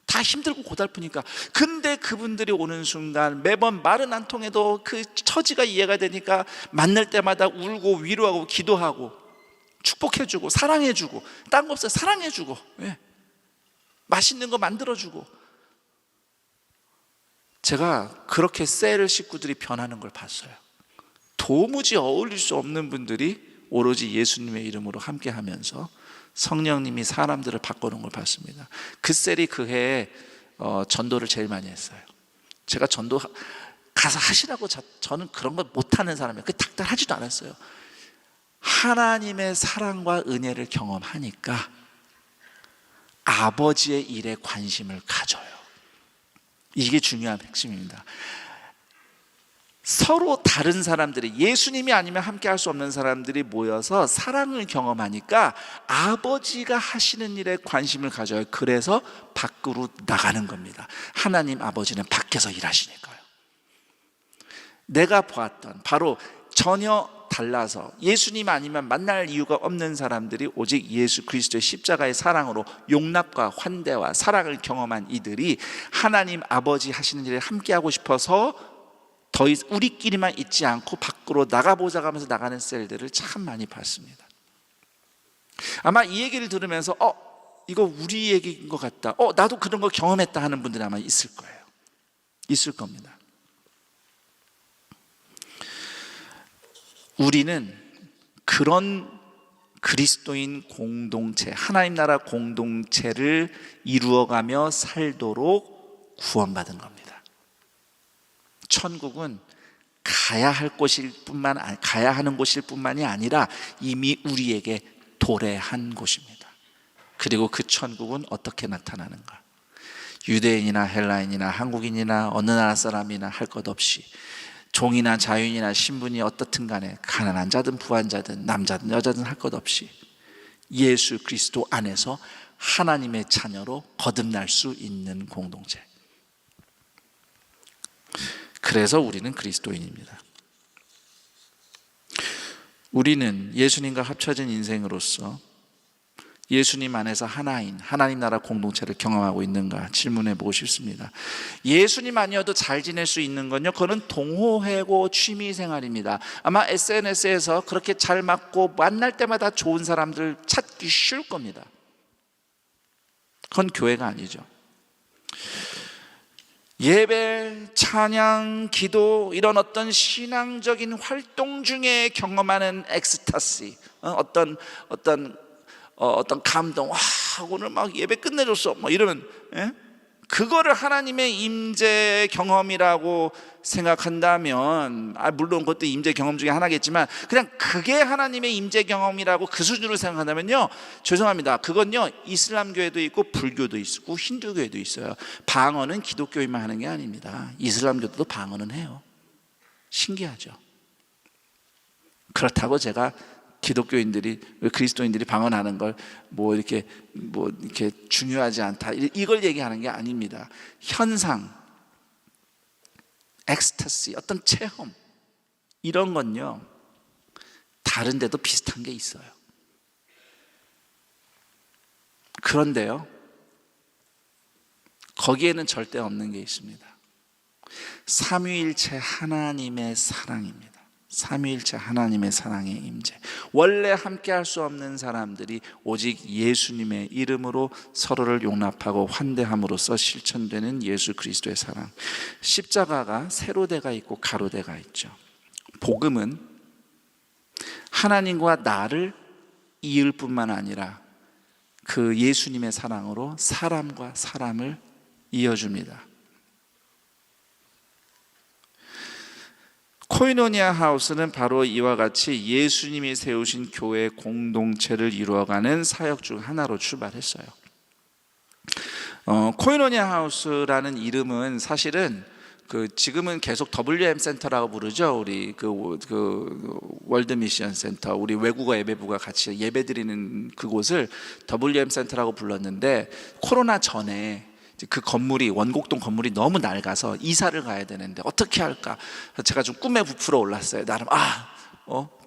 다 힘들고 고달프니까. 근데 그분들이 오는 순간 매번 말은 안 통해도 그 처지가 이해가 되니까 만날 때마다 울고 위로하고 기도하고 축복해주고 사랑해주고, 딴 거 없어요. 사랑해주고, 맛있는 거 만들어주고. 제가 그렇게 셀 식구들이 변하는 걸 봤어요. 도무지 어울릴 수 없는 분들이 오로지 예수님의 이름으로 함께 하면서 성령님이 사람들을 바꾸는 걸 봤습니다. 그 셀이 그 해에 전도를 제일 많이 했어요. 제가 전도 가서 하시라고, 저는 그런 거 못하는 사람이에요. 그 닥달하지도 않았어요. 하나님의 사랑과 은혜를 경험하니까 아버지의 일에 관심을 가져요. 이게 중요한 핵심입니다. 서로 다른 사람들이, 예수님이 아니면 함께 할 수 없는 사람들이 모여서 사랑을 경험하니까 아버지가 하시는 일에 관심을 가져요. 그래서 밖으로 나가는 겁니다. 하나님 아버지는 밖에서 일하시니까요. 내가 보았던 바로 전혀 달라서 예수님 아니면 만날 이유가 없는 사람들이 오직 예수 그리스도의 십자가의 사랑으로 용납과 환대와 사랑을 경험한 이들이 하나님 아버지 하시는 일에 함께하고 싶어서 더 이상 우리끼리만 있지 않고 밖으로 나가보자 하면서 나가는 셀들을 참 많이 봤습니다. 아마 이 얘기를 들으면서 이거 우리 얘기인 것 같다, 나도 그런 거 경험했다 하는 분들이 아마 있을 거예요. 있을 겁니다. 우리는 그런 그리스도인 공동체, 하나님 나라 공동체를 이루어가며 살도록 구원받은 겁니다. 천국은 가야 하는 곳일 뿐만이 아니라 이미 우리에게 도래한 곳입니다. 그리고 그 천국은 어떻게 나타나는가? 유대인이나 헬라인이나 한국인이나 어느 나라 사람이나 할 것 없이, 종이나 자유인이나 신분이 어떻든 간에, 가난한 자든 부한 자든 남자든 여자든 할 것 없이 예수 그리스도 안에서 하나님의 자녀로 거듭날 수 있는 공동체. 그래서 우리는 그리스도인입니다. 우리는 예수님과 합쳐진 인생으로서 예수님 안에서 하나인 하나님 나라 공동체를 경험하고 있는가 질문해 보고 싶습니다. 예수님 아니어도 잘 지낼 수 있는 건요, 그거는 동호회고 취미생활입니다. 아마 SNS에서 그렇게 잘 맞고 만날 때마다 좋은 사람들 찾기 쉬울 겁니다. 그건 교회가 아니죠. 예배, 찬양, 기도, 이런 어떤 신앙적인 활동 중에 경험하는 엑스타시, 어떤 감동, 오늘 막 예배 끝내줬어, 뭐 이러면, 그거를 하나님의 임재 경험이라고 생각한다면, 물론 그것도 임재 경험 중에 하나겠지만, 그냥 그게 하나님의 임재 경험이라고 그 수준으로 생각한다면요, 죄송합니다. 그건요, 이슬람교회도 있고 불교도 있고 힌두교회도 있어요. 방언은 기독교인만 하는 게 아닙니다. 이슬람교도 방언은 해요. 신기하죠. 그렇다고 제가 기독교인들이, 그리스도인들이 방언하는 걸 이렇게 중요하지 않다, 이걸 얘기하는 게 아닙니다. 현상, 엑스타시, 어떤 체험, 이런 건요 다른 데도 비슷한 게 있어요. 그런데요, 거기에는 절대 없는 게 있습니다. 삼위일체 하나님의 사랑입니다. 삼위일체 하나님의 사랑의 임재. 원래 함께 할 수 없는 사람들이 오직 예수님의 이름으로 서로를 용납하고 환대함으로써 실천되는 예수 그리스도의 사랑. 십자가가 세로대가 있고 가로대가 있죠. 복음은 하나님과 나를 이을 뿐만 아니라 그 예수님의 사랑으로 사람과 사람을 이어줍니다. 코이노니아 하우스는 바로 이와 같이 예수님이 세우신 교회 공동체를 이루어가는 사역 중 하나로 출발했어요. 코이노니아 하우스라는 이름은 사실은 지금은 계속 WM 센터라고 부르죠. 우리 월드 미션 센터, 우리 외국어 예배부가 같이 예배드리는 그곳을 WM 센터라고 불렀는데, 코로나 전에 그 건물이, 원곡동 건물이 너무 낡아서 이사를 가야 되는데 어떻게 할까? 제가 좀 꿈에 부풀어 올랐어요. 나름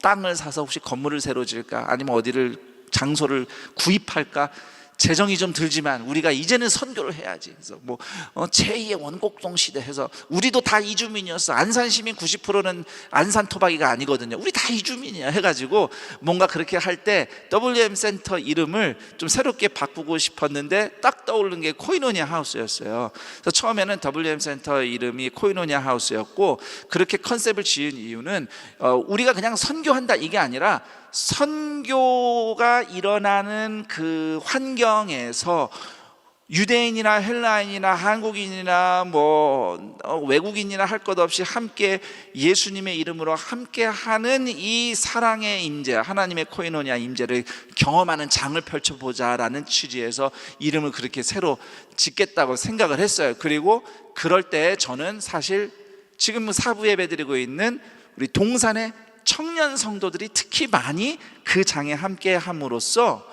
땅을 사서 혹시 건물을 새로 지을까? 아니면 어디를 장소를 구입할까? 재정이 좀 들지만 우리가 이제는 선교를 해야지. 그래서 제2의 원곡동 시대 해서, 우리도 다 이주민이었어. 안산 시민 90%는 안산 토박이가 아니거든요. 우리 다 이주민이야 해가지고 뭔가 그렇게 할 때 WM 센터 이름을 좀 새롭게 바꾸고 싶었는데 딱 떠오른 게 코이노니아 하우스였어요. 그래서 처음에는 WM 센터 이름이 코이노니아 하우스였고, 그렇게 컨셉을 지은 이유는 우리가 그냥 선교한다 이게 아니라, 선교가 일어나는 그 환경에서 유대인이나 헬라인이나 한국인이나 외국인이나 할 것 없이 함께 예수님의 이름으로 함께하는 이 사랑의 임재, 하나님의 코이노니아 임재를 경험하는 장을 펼쳐보자라는 취지에서 이름을 그렇게 새로 짓겠다고 생각을 했어요. 그리고 그럴 때 저는 사실 지금 사부 예배 드리고 있는 우리 동산의 청년 성도들이 특히 많이 그 장에 함께 함으로써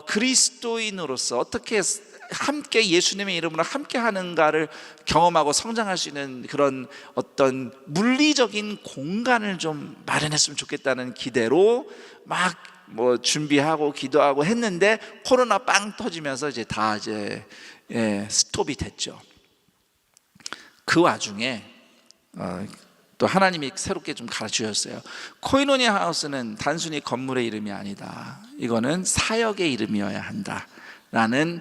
그리스도인으로서 어떻게 함께 예수님의 이름으로 함께 하는가를 경험하고 성장할 수 있는 그런 어떤 물리적인 공간을 좀 마련했으면 좋겠다는 기대로 막 준비하고 기도하고 했는데, 코로나 빵 터지면서 다 스톱이 됐죠. 그 와중에 또 하나님이 새롭게 좀 가르치셨어요. 코이노니아 하우스는 단순히 건물의 이름이 아니다. 이거는 사역의 이름이어야 한다라는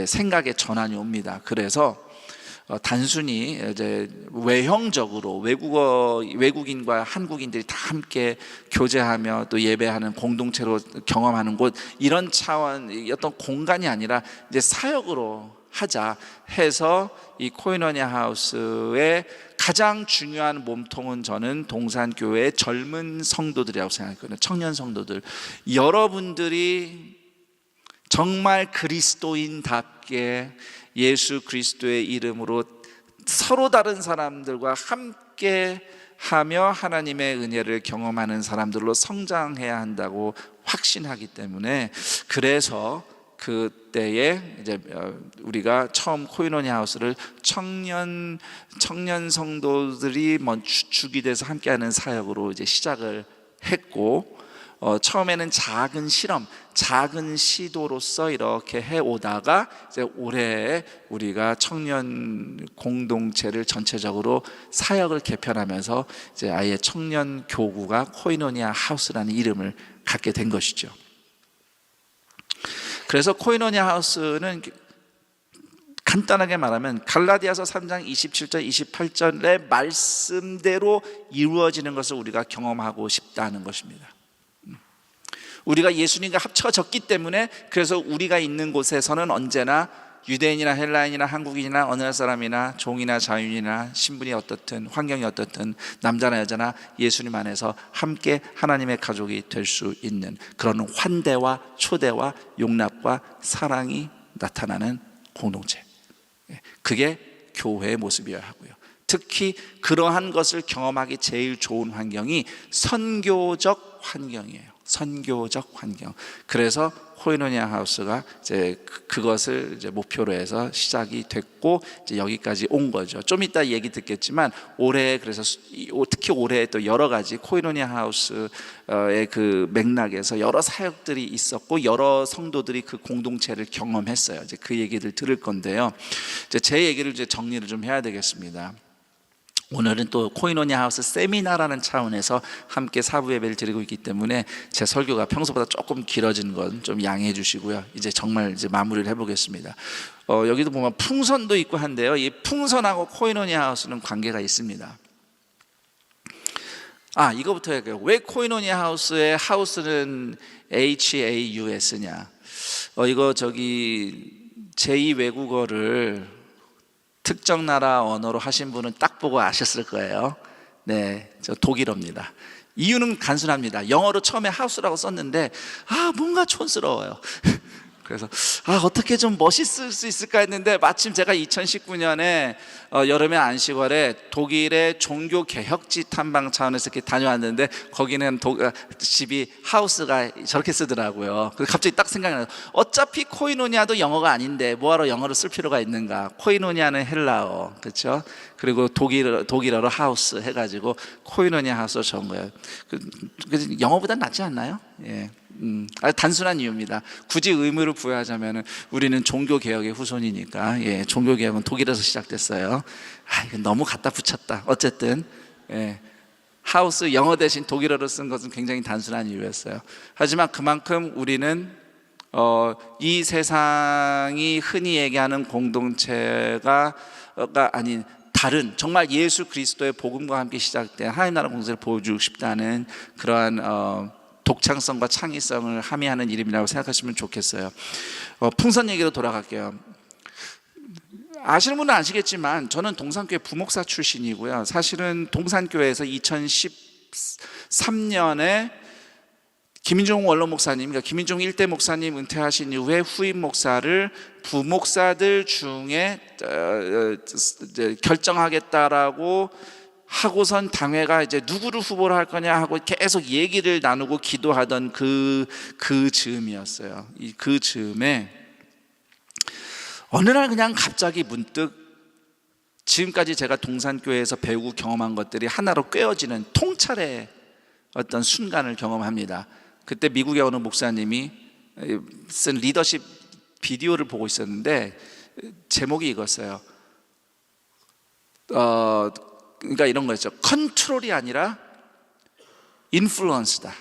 생각의 전환이 옵니다. 그래서 단순히 외형적으로 외국인과 한국인들이 다 함께 교제하며 또 예배하는 공동체로 경험하는 곳, 이런 차원의 어떤 공간이 아니라 사역으로 하자 해서 이 코이노니아 하우스의 가장 중요한 몸통은 저는 동산교회의 젊은 성도들이라고 생각하거든요. 청년 성도들, 여러분들이 정말 그리스도인답게 예수 그리스도의 이름으로 서로 다른 사람들과 함께 하며 하나님의 은혜를 경험하는 사람들로 성장해야 한다고 확신하기 때문에, 그래서 그때에 우리가 처음 코이노니아 하우스를 청년 성도들이 주축이 돼서 함께하는 사역으로 시작을 했고, 처음에는 작은 실험, 작은 시도로서 이렇게 해오다가 올해 우리가 청년 공동체를 전체적으로 사역을 개편하면서 아예 청년 교구가 코이노니아 하우스라는 이름을 갖게 된 것이죠. 그래서 코이노니아 하우스는 간단하게 말하면 갈라디아서 3장 27절 28절의 말씀대로 이루어지는 것을 우리가 경험하고 싶다는 것입니다. 우리가 예수님과 합쳐졌기 때문에, 그래서 우리가 있는 곳에서는 언제나 유대인이나 헬라인이나 한국인이나 어느 나라 사람이나 종이나 자유인이나 신분이 어떻든 환경이 어떻든 남자나 여자나 예수님 안에서 함께 하나님의 가족이 될 수 있는 그런 환대와 초대와 용납과 사랑이 나타나는 공동체, 그게 교회의 모습이어야 하고요. 특히 그러한 것을 경험하기 제일 좋은 환경이 선교적 환경이에요. 선교적 환경. 그래서 코이노니아 하우스가 그것을 목표로 해서 시작이 됐고 여기까지 온 거죠. 좀 이따 얘기 듣겠지만 올해, 그래서 특히 올해 또 여러 가지 코이노니아 하우스의 그 맥락에서 여러 사역들이 있었고 여러 성도들이 그 공동체를 경험했어요. 그 얘기를 들을 건데요. 제 얘기를 정리를 좀 해야 되겠습니다. 오늘은 또 코이노니아 하우스 세미나라는 차원에서 함께 사부 예배를 드리고 있기 때문에 제 설교가 평소보다 조금 길어진 건 좀 양해해 주시고요. 이제 정말 이제 마무리를 해보겠습니다. 여기도 보면 풍선도 있고 한데요. 이 풍선하고 코이노니아 하우스는 관계가 있습니다. 이거부터 할게요. 왜 코이노니아 하우스의 하우스는 HAUS냐? 이거 제2 외국어를 특정 나라 언어로 하신 분은 딱 보고 아셨을 거예요. 네, 저 독일어입니다. 이유는 단순합니다. 영어로 처음에 하우스라고 썼는데 뭔가 촌스러워요. 그래서 어떻게 좀 멋있을 수 있을까 했는데 마침 제가 2019년에 여름의 안식월에 독일의 종교 개혁지 탐방 차원에서 이렇게 다녀왔는데 거기는 집이 하우스가 저렇게 쓰더라고요. 그래서 갑자기 딱 생각이 나요. 어차피 코이노니아도 영어가 아닌데 뭐하러 영어를 쓸 필요가 있는가? 코이노니아는 헬라어, 그렇죠? 그리고 독일어로 하우스 해가지고 코이노니아 하우스로 적은 거예요. 그래서 영어보다 낫지 않나요? 예. 단순한 이유입니다. 굳이 의무를 부여하자면 우리는 종교개혁의 후손이니까. 예, 종교개혁은 독일에서 시작됐어요. 이거 너무 갖다 붙였다. 어쨌든 하우스 영어 대신 독일어로 쓴 것은 굉장히 단순한 이유였어요. 하지만 그만큼 우리는 이 세상이 흔히 얘기하는 공동체가 아닌 다른 정말 예수 그리스도의 복음과 함께 시작된 하나님 나라 공동체를 보여주고 싶다는 그러한 독창성과 창의성을 함의하는 이름이라고 생각하시면 좋겠어요. 풍선 얘기로 돌아갈게요. 아시는 분은 아시겠지만 저는 동산교회 부목사 출신이고요. 사실은 동산교회에서 2013년에 김인종 원로 목사님, 그러니까 김인종 1대 목사님 은퇴하신 이후에 후임 목사를 부목사들 중에 결정하겠다라고 하고선 당회가 이제 누구를 후보로 할 거냐 하고 계속 얘기를 나누고 기도하던 그 즈음이었어요. 그 즈음에 어느 날 그냥 갑자기 문득 지금까지 제가 동산교회에서 배우고 경험한 것들이 하나로 꿰어지는 통찰의 어떤 순간을 경험합니다. 그때 미국의 어느 목사님이 쓴 리더십 비디오를 보고 있었는데 제목이 이거였어요. 그러니까 이런 거였죠. 컨트롤이 아니라 인플루언스다.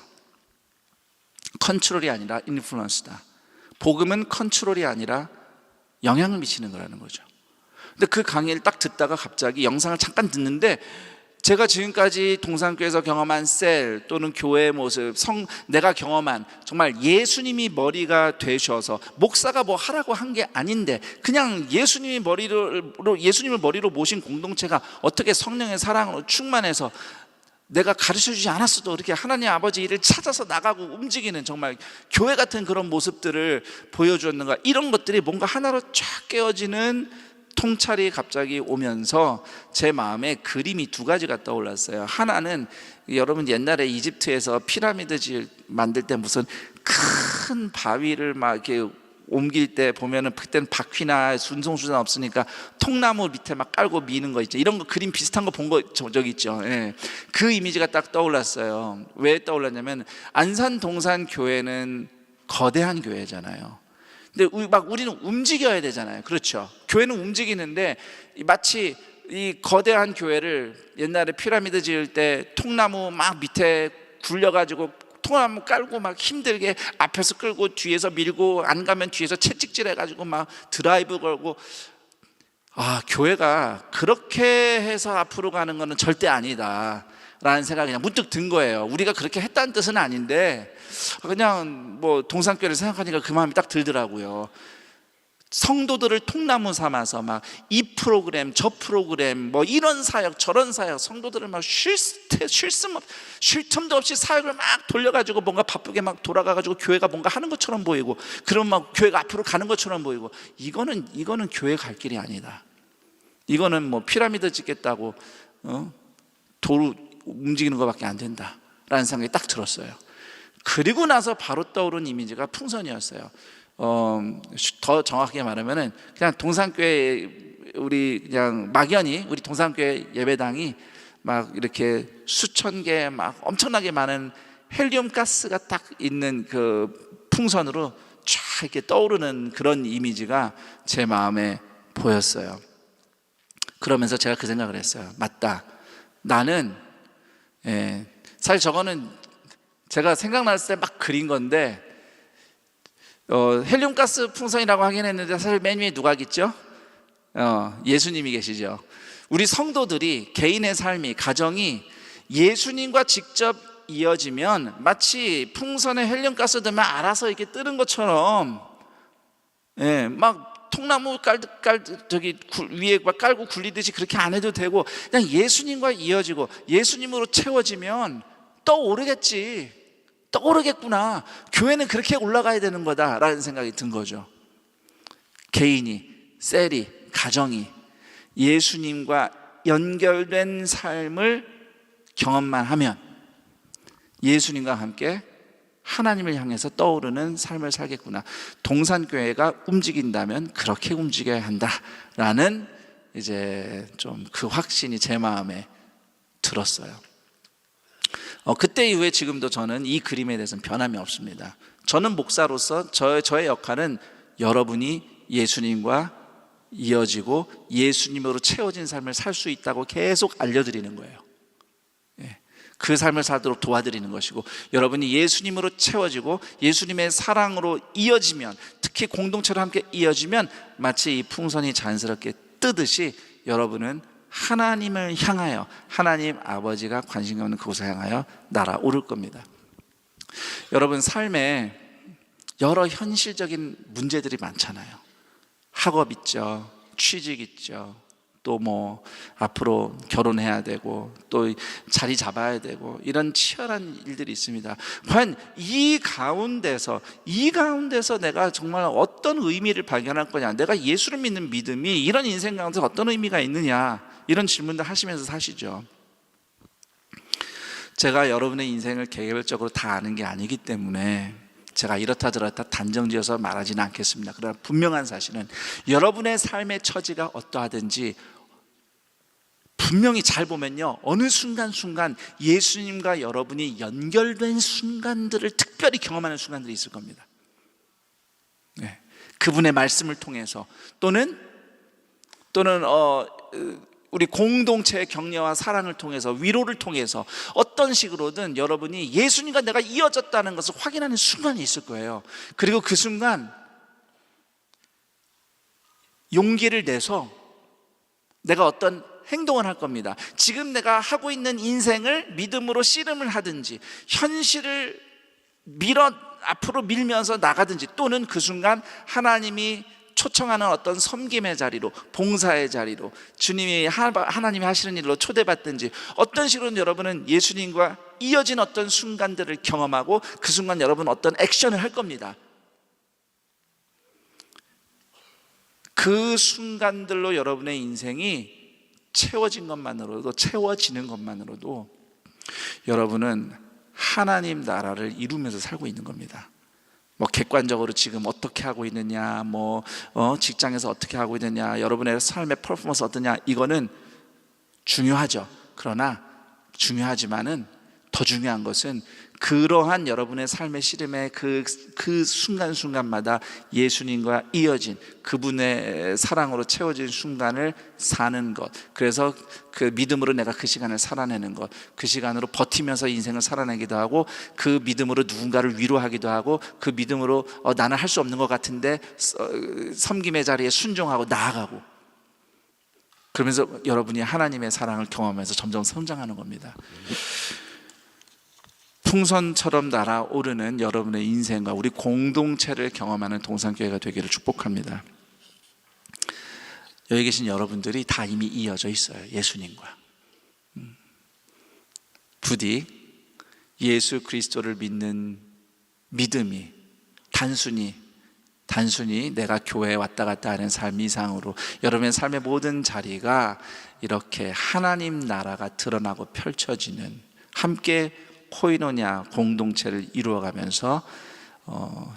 컨트롤이 아니라 인플루언스다. 복음은 컨트롤이 아니라 영향을 미치는 거라는 거죠. 근데 그 강의를 딱 듣다가 갑자기 영상을 잠깐 듣는데 제가 지금까지 동산교회에서 경험한 셀 또는 교회의 모습, 내가 경험한 정말 예수님이 머리가 되셔서 목사가 뭐 하라고 한 게 아닌데 그냥 예수님을 머리로 모신 공동체가 어떻게 성령의 사랑으로 충만해서 내가 가르쳐주지 않았어도 이렇게 하나님 아버지 일을 찾아서 나가고 움직이는 정말 교회 같은 그런 모습들을 보여주었는가, 이런 것들이 뭔가 하나로 쫙 깨어지는 통찰이 갑자기 오면서 제 마음에 그림이 두 가지가 떠올랐어요. 하나는 여러분 옛날에 이집트에서 피라미드 만들 때 무슨 큰 바위를 막 이렇게 옮길 때 보면은 그때는 바퀴나 순송수단 없으니까 통나무 밑에 막 깔고 미는 거 있죠. 이런 거 그림 비슷한 거 본 거 저기 있죠. 예. 그 이미지가 딱 떠올랐어요. 왜 떠올랐냐면 안산 동산 교회는 거대한 교회잖아요. 근데 우리는 움직여야 되잖아요. 그렇죠? 교회는 움직이는데 마치 이 거대한 교회를 옛날에 피라미드 지을 때 통나무 막 밑에 굴려가지고 통나무 깔고 막 힘들게 앞에서 끌고 뒤에서 밀고 안 가면 뒤에서 채찍질 해가지고 막 드라이브 걸고, 교회가 그렇게 해서 앞으로 가는 거는 절대 아니다 라는 생각이 그냥 문득 든 거예요. 우리가 그렇게 했다는 뜻은 아닌데 그냥 뭐 동산교회를 생각하니까 그 마음이 딱 들더라고요. 성도들을 통나무 삼아서 막 이 프로그램 저 프로그램 뭐 이런 사역 저런 사역, 성도들을 막 쉴 틈도 없이 사역을 막 돌려가지고 뭔가 바쁘게 막 돌아가가지고 교회가 뭔가 하는 것처럼 보이고, 그럼 막 교회가 앞으로 가는 것처럼 보이고, 이거는 교회 갈 길이 아니다. 이거는 뭐 피라미드 짓겠다고 도로 움직이는 것밖에 안 된다 라는 생각이 딱 들었어요. 그리고 나서 바로 떠오른 이미지가 풍선이었어요. 더 정확하게 말하면은 그냥 동산교회 우리 그냥 막연히 우리 동산교회 예배당이 막 이렇게 수천 개 막 엄청나게 많은 헬륨 가스가 딱 있는 그 풍선으로 쫙 이렇게 떠오르는 그런 이미지가 제 마음에 보였어요. 그러면서 제가 그 생각을 했어요. 맞다. 나는 사실 저거는 제가 생각났을 때 막 그린 건데 헬륨가스 풍선이라고 하긴 했는데 사실 맨 위에 누가 있죠? 예수님이 계시죠. 우리 성도들이 개인의 삶이 가정이 예수님과 직접 이어지면 마치 풍선에 헬륨가스 넣으면 알아서 이렇게 뜨는 것처럼 막 통나무 저기 위에 막 깔고 굴리듯이 그렇게 안 해도 되고 그냥 예수님과 이어지고 예수님으로 채워지면 떠오르겠구나. 교회는 그렇게 올라가야 되는 거다라는 생각이 든 거죠. 개인이, 셀이, 가정이 예수님과 연결된 삶을 경험만 하면 예수님과 함께 하나님을 향해서 떠오르는 삶을 살겠구나. 동산교회가 움직인다면 그렇게 움직여야 한다라는 이제 좀 그 확신이 제 마음에 들었어요. 그때 이후에 지금도 저는 이 그림에 대해서는 변함이 없습니다. 저는 목사로서 저의 역할은 여러분이 예수님과 이어지고 예수님으로 채워진 삶을 살 수 있다고 계속 알려드리는 거예요. 그 삶을 살도록 도와드리는 것이고, 여러분이 예수님으로 채워지고 예수님의 사랑으로 이어지면, 특히 공동체로 함께 이어지면 마치 이 풍선이 자연스럽게 뜨듯이 여러분은 하나님을 향하여, 하나님 아버지가 관심 없는 그곳을 향하여 날아오를 겁니다. 여러분, 삶에 여러 현실적인 문제들이 많잖아요. 학업 있죠, 취직 있죠, 또 뭐 앞으로 결혼해야 되고 또 자리 잡아야 되고 이런 치열한 일들이 있습니다. 과연 이 가운데서 내가 정말 어떤 의미를 발견할 거냐, 내가 예수를 믿는 믿음이 이런 인생 가운데 어떤 의미가 있느냐, 이런 질문들 하시면서 사시죠. 제가 여러분의 인생을 개별적으로 다 아는 게 아니기 때문에 제가 이렇다 저렇다 단정지어서 말하지는 않겠습니다. 그러나 분명한 사실은 여러분의 삶의 처지가 어떠하든지 분명히 잘 보면요, 어느 순간 예수님과 여러분이 연결된 순간들을 특별히 경험하는 순간들이 있을 겁니다. 그분의 말씀을 통해서 또는 우리 공동체의 격려와 사랑을 통해서, 위로를 통해서 어떤 식으로든 여러분이 예수님과 내가 이어졌다는 것을 확인하는 순간이 있을 거예요. 그리고 그 순간 용기를 내서 내가 어떤 행동을 할 겁니다. 지금 내가 하고 있는 인생을 믿음으로 씨름을 하든지, 현실을 앞으로 밀면서 나가든지, 또는 그 순간 하나님이 초청하는 어떤 섬김의 자리로, 봉사의 자리로, 하나님이 하시는 일로 초대받든지, 어떤 식으로 여러분은 예수님과 이어진 어떤 순간들을 경험하고 그 순간 여러분 어떤 액션을 할 겁니다. 그 순간들로 여러분의 인생이 채워지는 것만으로도 여러분은 하나님 나라를 이루면서 살고 있는 겁니다. 뭐 객관적으로 지금 어떻게 하고 있느냐, 직장에서 어떻게 하고 있느냐, 여러분의 삶의 퍼포먼스 어떠냐, 이거는 중요하죠. 그러나 중요하지만은 더 중요한 것은 그러한 여러분의 삶의 씨름의 그 순간순간마다 예수님과 이어진 그분의 사랑으로 채워진 순간을 사는 것, 그래서 그 믿음으로 내가 그 시간을 살아내는 것, 그 시간으로 버티면서 인생을 살아내기도 하고, 그 믿음으로 누군가를 위로하기도 하고, 그 믿음으로 나는 할 수 없는 것 같은데 섬김의 자리에 순종하고 나아가고, 그러면서 여러분이 하나님의 사랑을 경험하면서 점점 성장하는 겁니다. 풍선처럼 날아오르는 여러분의 인생과 우리 공동체를 경험하는 동산교회가 되기를 축복합니다. 여기 계신 여러분들이 다 이미 이어져 있어요. 예수님과. 부디 예수 그리스도를 믿는 믿음이 단순히 내가 교회에 왔다 갔다 하는 삶 이상으로 여러분의 삶의 모든 자리가 이렇게 하나님 나라가 드러나고 펼쳐지는, 함께 코이노냐 공동체를 이루어가면서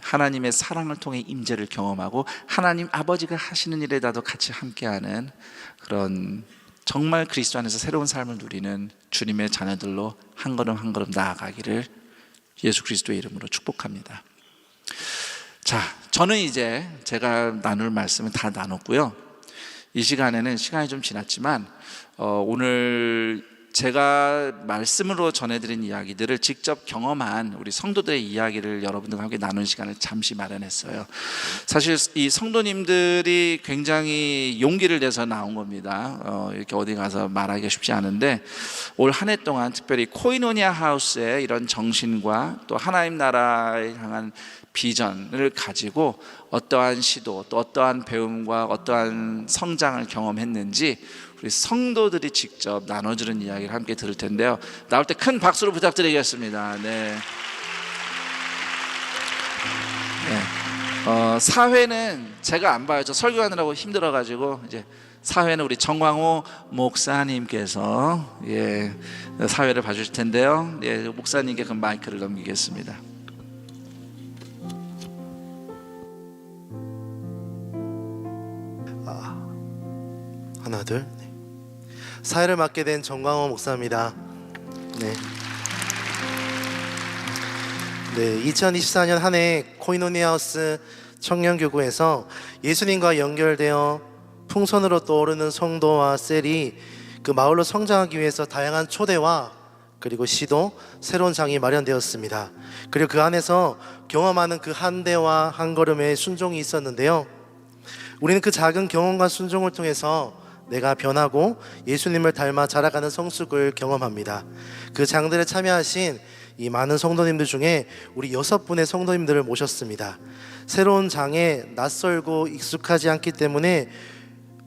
하나님의 사랑을 통해 임재를 경험하고 하나님 아버지가 하시는 일에다도 같이 함께하는 그런 정말 그리스도 안에서 새로운 삶을 누리는 주님의 자녀들로 한 걸음 한 걸음 나아가기를 예수 그리스도의 이름으로 축복합니다. 자, 저는 이제 제가 나눌 말씀은 다 나눴고요. 이 시간에는 시간이 좀 지났지만 오늘 제가 말씀으로 전해드린 이야기들을 직접 경험한 우리 성도들의 이야기를 여러분들과 함께 나누는 시간을 잠시 마련했어요. 사실 이 성도님들이 굉장히 용기를 내서 나온 겁니다. 이렇게 어디 가서 말하기가 쉽지 않은데, 올 한 해 동안 특별히 코이노니아 하우스의 이런 정신과 또 하나님 나라에 향한 비전을 가지고 어떠한 시도, 또 어떠한 배움과 어떠한 성장을 경험했는지 우리 성도들이 직접 나눠주는 이야기를 함께 들을 텐데요. 나올 때 큰 박수로 부탁드리겠습니다. 네. 사회는 제가 안 봐요. 저 설교하느라고 힘들어가지고 이제 사회는 우리 정광호 목사님께서 사회를 봐주실 텐데요. 목사님께 그 마이크를 넘기겠습니다. 하나 둘. 사회를 맡게 된 정광호 목사입니다. 네. 2024년 한 해 코이노니아 하우스 청년교구에서 예수님과 연결되어 풍선으로 떠오르는 성도와 셀이 그 마을로 성장하기 위해서 다양한 초대와 그리고 시도, 새로운 장이 마련되었습니다. 그리고 그 안에서 경험하는 그 한 대와 한 걸음의 순종이 있었는데요. 우리는 그 작은 경험과 순종을 통해서 내가 변하고 예수님을 닮아 자라가는 성숙을 경험합니다. 그 장들에 참여하신 이 많은 성도님들 중에 우리 6분의 성도님들을 모셨습니다. 새로운 장에 낯설고 익숙하지 않기 때문에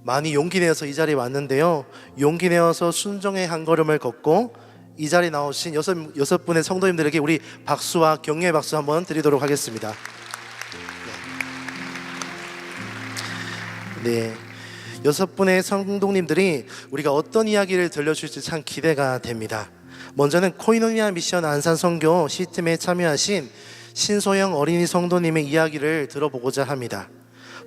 많이 용기 내어서 이 자리에 왔는데요. 용기 내어서 순종의 한 걸음을 걷고 이 자리에 나오신 6분의 성도님들에게 우리 박수와 격려의 박수 한번 드리도록 하겠습니다. 네. 6분의 성도님들이 우리가 어떤 이야기를 들려줄지 참 기대가 됩니다. 먼저는 코이노니아 미션 안산 선교 시스템에 참여하신 신소영 어린이 성도님의 이야기를 들어보고자 합니다.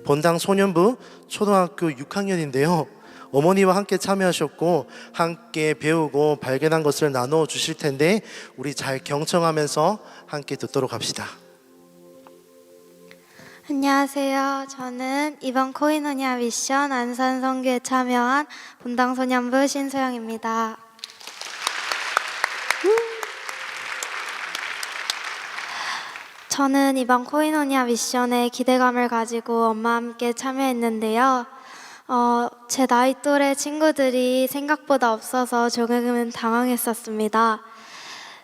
본당 소년부 초등학교 6학년인데요. 어머니와 함께 참여하셨고 함께 배우고 발견한 것을 나눠 주실 텐데 우리 잘 경청하면서 함께 듣도록 합시다. 안녕하세요. 저는 이번 코이노니아 미션 안산 선교에 참여한 본당 소년부 신소영입니다. 저는 이번 코이노니아 미션에 기대감을 가지고 엄마와 함께 참여했는데요. 제 나이 또래 친구들이 생각보다 없어서 조금은 당황했었습니다.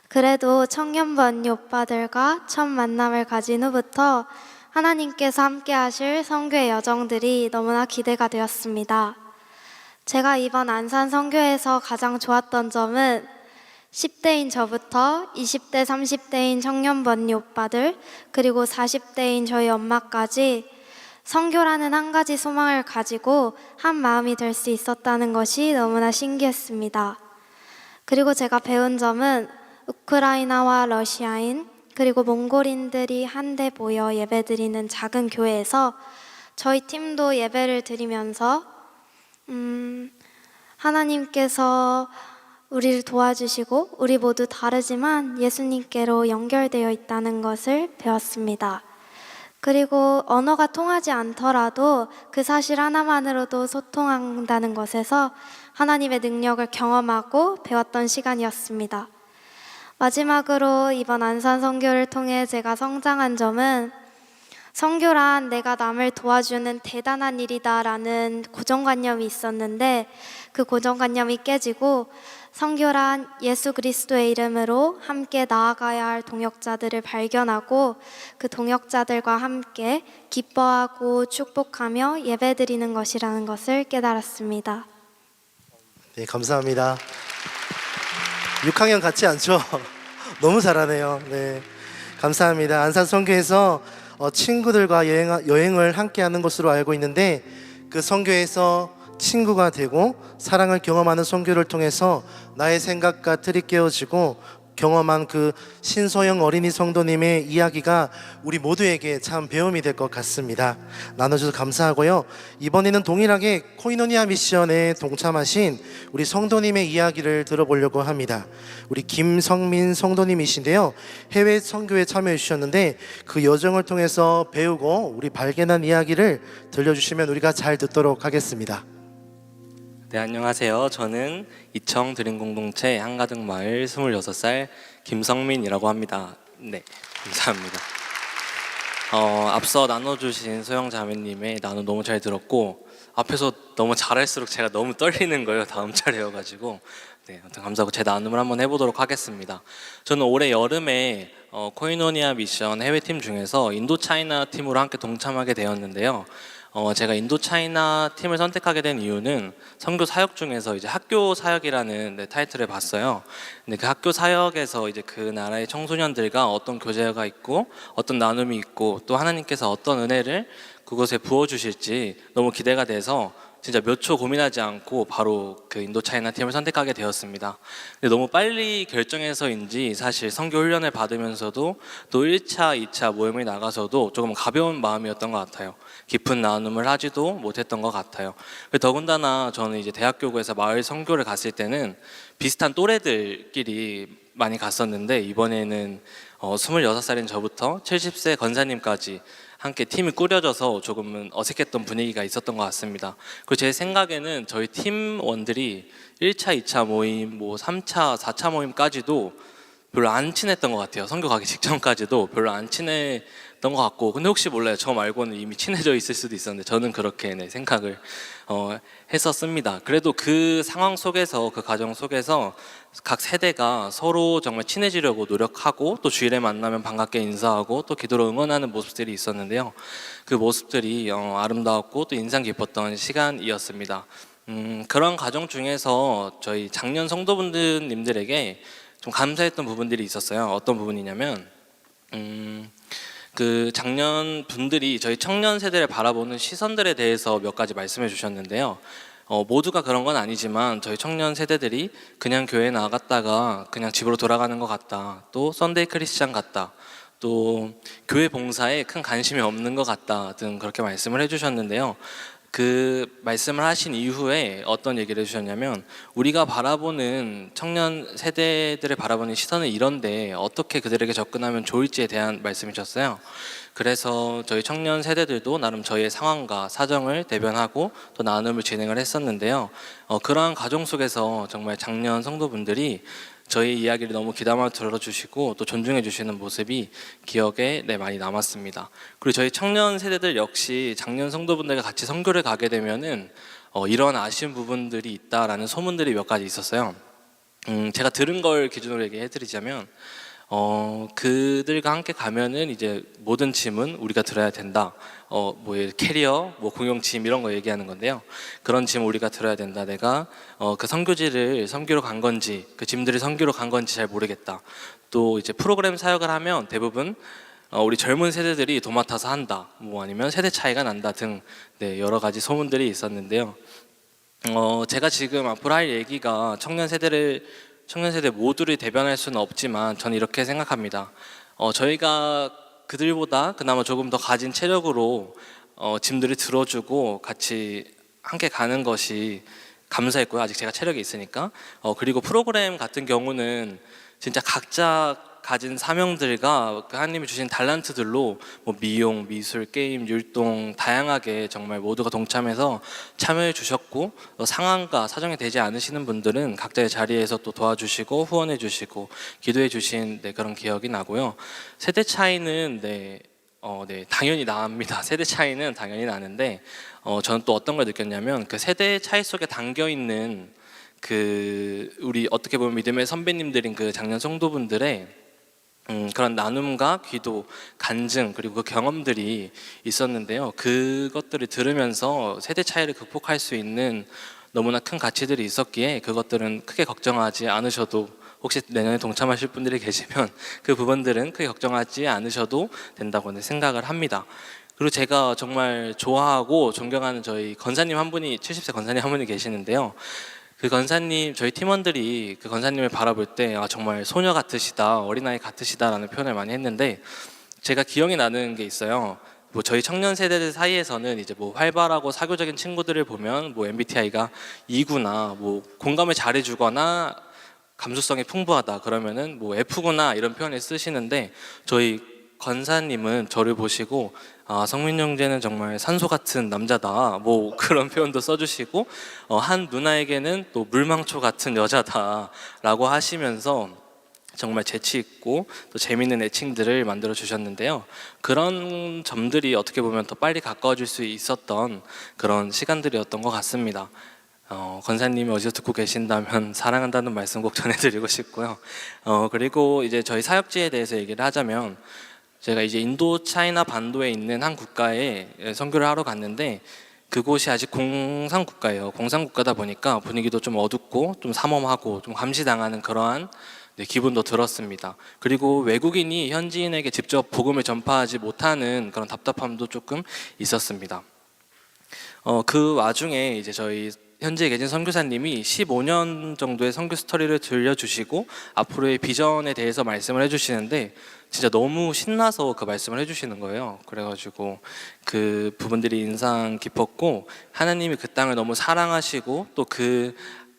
그래도 청년부 언니 오빠들과 첫 만남을 가진 후부터 하나님께서 함께 하실 선교의 여정들이 너무나 기대가 되었습니다. 제가 이번 안산 선교에서 가장 좋았던 점은 10대인 저부터 20대, 30대인 청년부 언니 오빠들, 그리고 40대인 저희 엄마까지 선교라는 한 가지 소망을 가지고 한 마음이 될 수 있었다는 것이 너무나 신기했습니다. 그리고 제가 배운 점은 우크라이나와 러시아인 그리고 몽골인들이 한데 모여 예배드리는 작은 교회에서 저희 팀도 예배를 드리면서 하나님께서 우리를 도와주시고 우리 모두 다르지만 예수님께로 연결되어 있다는 것을 배웠습니다. 그리고 언어가 통하지 않더라도 그 사실 하나만으로도 소통한다는 것에서 하나님의 능력을 경험하고 배웠던 시간이었습니다. 마지막으로 이번 안산 선교를 통해 제가 성장한 점은 선교란 내가 남을 도와주는 대단한 일이다라는 고정관념이 있었는데 그 고정관념이 깨지고 선교란 예수 그리스도의 이름으로 함께 나아가야 할 동역자들을 발견하고 그 동역자들과 함께 기뻐하고 축복하며 예배드리는 것이라는 것을 깨달았습니다. 네, 감사합니다. 6학년 같지 않죠? 너무 잘하네요. 네, 감사합니다. 안산 선교에서 친구들과 여행을 함께 하는 것으로 알고 있는데 그 선교에서 친구가 되고 사랑을 경험하는 선교를 통해서 나의 생각과 틀이 깨어지고 경험한 그 신소영 어린이 성도님의 이야기가 우리 모두에게 참 배움이 될 것 같습니다. 나눠주셔서 감사하고요. 이번에는 동일하게 코이노니아 미션에 동참하신 우리 성도님의 이야기를 들어보려고 합니다. 우리 김성민 성도님이신데요. 해외 선교에 참여해 주셨는데 그 여정을 통해서 배우고 우리 발견한 이야기를 들려주시면 우리가 잘 듣도록 하겠습니다. 네, 안녕하세요. 저는 이청 드림공동체 한가득 마을 26살 김성민이라고 합니다. 네, 감사합니다. 앞서 나눠주신 소영 자매님의 나눔 너무 잘 들었고, 앞에서 너무 잘할수록 제가 너무 떨리는 거예요. 다음 차례여가지고. 네, 아무튼 감사하고 제 나눔을 한번 해보도록 하겠습니다. 저는 올해 여름에 코이노니아 미션 해외팀 중에서 인도차이나 팀으로 함께 동참하게 되었는데요. 제가 인도차이나 팀을 선택하게 된 이유는 선교 사역 중에서 이제 학교 사역이라는 타이틀을 봤어요. 근데 그 학교 사역에서 이제 그 나라의 청소년들과 어떤 교제가 있고 어떤 나눔이 있고 또 하나님께서 어떤 은혜를 그곳에 부어주실지 너무 기대가 돼서 진짜 몇 초 고민하지 않고 바로 그 인도차이나 팀을 선택하게 되었습니다. 근데 너무 빨리 결정해서인지 사실 선교 훈련을 받으면서도 또 1차, 2차 모임을 나가서도 조금 가벼운 마음이었던 것 같아요. 깊은 나눔을 하지도 못했던 것 같아요. 더군다나 저는 이제 대학교구에서 마을 선교를 갔을 때는 비슷한 또래들끼리 많이 갔었는데 이번에는 26살인 저부터 70세 권사님까지 함께 팀이 꾸려져서 조금은 어색했던 분위기가 있었던 것 같습니다. 그리고 제 생각에는 저희 팀원들이 1차, 2차 모임, 뭐 3차, 4차 모임까지도 별로 안 친했던 것 같아요. 선교 가기 직전까지도 별로 안 친했던 것 같고, 근데 혹시 몰라요. 저 말고는 이미 친해져 있을 수도 있었는데 저는 그렇게 생각을 했었습니다. 그래도 그 상황 속에서, 그 과정 속에서 각 세대가 서로 정말 친해지려고 노력하고 또 주일에 만나면 반갑게 인사하고 또 기도로 응원하는 모습들이 있었는데요. 그 모습들이 아름다웠고 또 인상 깊었던 시간이었습니다. 그런 과정 중에서 저희 작년 성도분들님들에게 좀 감사했던 부분들이 있었어요. 어떤 부분이냐면 그 작년 분들이 저희 청년 세대를 바라보는 시선들에 대해서 몇 가지 말씀해 주셨는데요. 모두가 그런 건 아니지만 저희 청년 세대들이 그냥 교회 나갔다가 그냥 집으로 돌아가는 것 같다. 또 썬데이 크리스찬 같다. 또 교회 봉사에 큰 관심이 없는 것 같다 등 그렇게 말씀을 해주셨는데요. 그 말씀을 하신 이후에 어떤 얘기를 해주셨냐면 우리가 바라보는 청년 세대들을 바라보는 시선은 이런데 어떻게 그들에게 접근하면 좋을지에 대한 말씀이셨어요. 그래서 저희 청년 세대들도 나름 저희의 상황과 사정을 대변하고 또 나눔을 진행을 했었는데요. 그러한 과정 속에서 정말 작년 성도분들이 저희 이야기를 너무 귀담아 들어주시고 또 존중해 주시는 모습이 기억에 많이 남았습니다. 그리고 저희 청년 세대들 역시 작년 성도분들과 같이 선교를 가게 되면은 이런 아쉬운 부분들이 있다라는 소문들이 몇 가지 있었어요. 제가 들은 걸 기준으로 얘기해 드리자면 그들과 함께 가면은 이제 모든 짐은 우리가 들어야 된다. 뭐 캐리어, 뭐 공용 짐 이런 거 얘기하는 건데요. 그런 짐 우리가 들어야 된다. 내가 그 선교지를 선교로 간 건지, 그 짐들이 선교로 간 건지 잘 모르겠다. 또 이제 프로그램 사역을 하면 대부분 우리 젊은 세대들이 도맡아서 한다. 뭐 아니면 세대 차이가 난다 등 여러 가지 소문들이 있었는데요. 제가 지금 앞으로 할 얘기가 청년 세대 모두를 대변할 수는 없지만 저는 이렇게 생각합니다. 저희가 그들보다 그나마 조금 더 가진 체력으로 짐들을 들어주고 같이 함께 가는 것이 감사했고요. 아직 제가 체력이 있으니까. 그리고 프로그램 같은 경우는 진짜 각자 가진 사명들과 그 하나님이 주신 달란트들로 뭐 미용, 미술, 게임, 율동 다양하게 정말 모두가 동참해서 참여해 주셨고 상황과 사정이 되지 않으시는 분들은 각자의 자리에서 또 도와주시고 후원해 주시고 기도해 주신 그런 기억이 나고요. 세대 차이는 당연히 납니다. 세대 차이는 당연히 나는데 저는 또 어떤 걸 느꼈냐면 그 세대 차이 속에 담겨 있는 그 우리 어떻게 보면 믿음의 선배님들인 그 작년 성도분들의 그런 나눔과 기도, 간증 그리고 그 경험들이 있었는데요. 그것들을 들으면서 세대 차이를 극복할 수 있는 너무나 큰 가치들이 있었기에 그것들은 크게 걱정하지 않으셔도 혹시 내년에 동참하실 분들이 계시면 그 부분들은 크게 걱정하지 않으셔도 된다고 생각을 합니다. 그리고 제가 정말 좋아하고 존경하는 저희 권사님 한 분이 70세 권사님 한 분이 계시는데요. 그 권사님, 저희 팀원들이 그 권사님을 바라볼 때 정말 소녀 같으시다, 어린아이 같으시다라는 표현을 많이 했는데 제가 기억이 나는 게 있어요. 뭐 저희 청년 세대들 사이에서는 이제 뭐 활발하고 사교적인 친구들을 보면 뭐 MBTI가 E구나, 뭐 공감을 잘해주거나 감수성이 풍부하다 그러면은 뭐 F구나 이런 표현을 쓰시는데 저희 권사님은 저를 보시고 성민 형제는 정말 산소 같은 남자다 뭐 그런 표현도 써주시고 한 누나에게는 또 물망초 같은 여자다라고 하시면서 정말 재치 있고 또 재미있는 애칭들을 만들어 주셨는데요. 그런 점들이 어떻게 보면 더 빨리 가까워질 수 있었던 그런 시간들이었던 것 같습니다. 권사님이 어디서 듣고 계신다면 사랑한다는 말씀 꼭 전해드리고 싶고요. 그리고 이제 저희 사역지에 대해서 얘기를 하자면 제가 이제 인도 차이나 반도에 있는 한 국가에 선교를 하러 갔는데 그곳이 아직 공산국가예요. 공산국가다 보니까 분위기도 좀 어둡고 좀 삼엄하고 좀 감시당하는 그러한 기분도 들었습니다. 그리고 외국인이 현지인에게 직접 복음을 전파하지 못하는 그런 답답함도 조금 있었습니다. 그 와중에 이제 저희 현지에 계신 선교사님이 15년 정도의 선교 스토리를 들려주시고 앞으로의 비전에 대해서 말씀을 해주시는데 진짜 너무 신나서 그 말씀을 해주시는 거예요. 그래가지고 그 부분들이 인상 깊었고 하나님이 그 땅을 너무 사랑하시고 또 그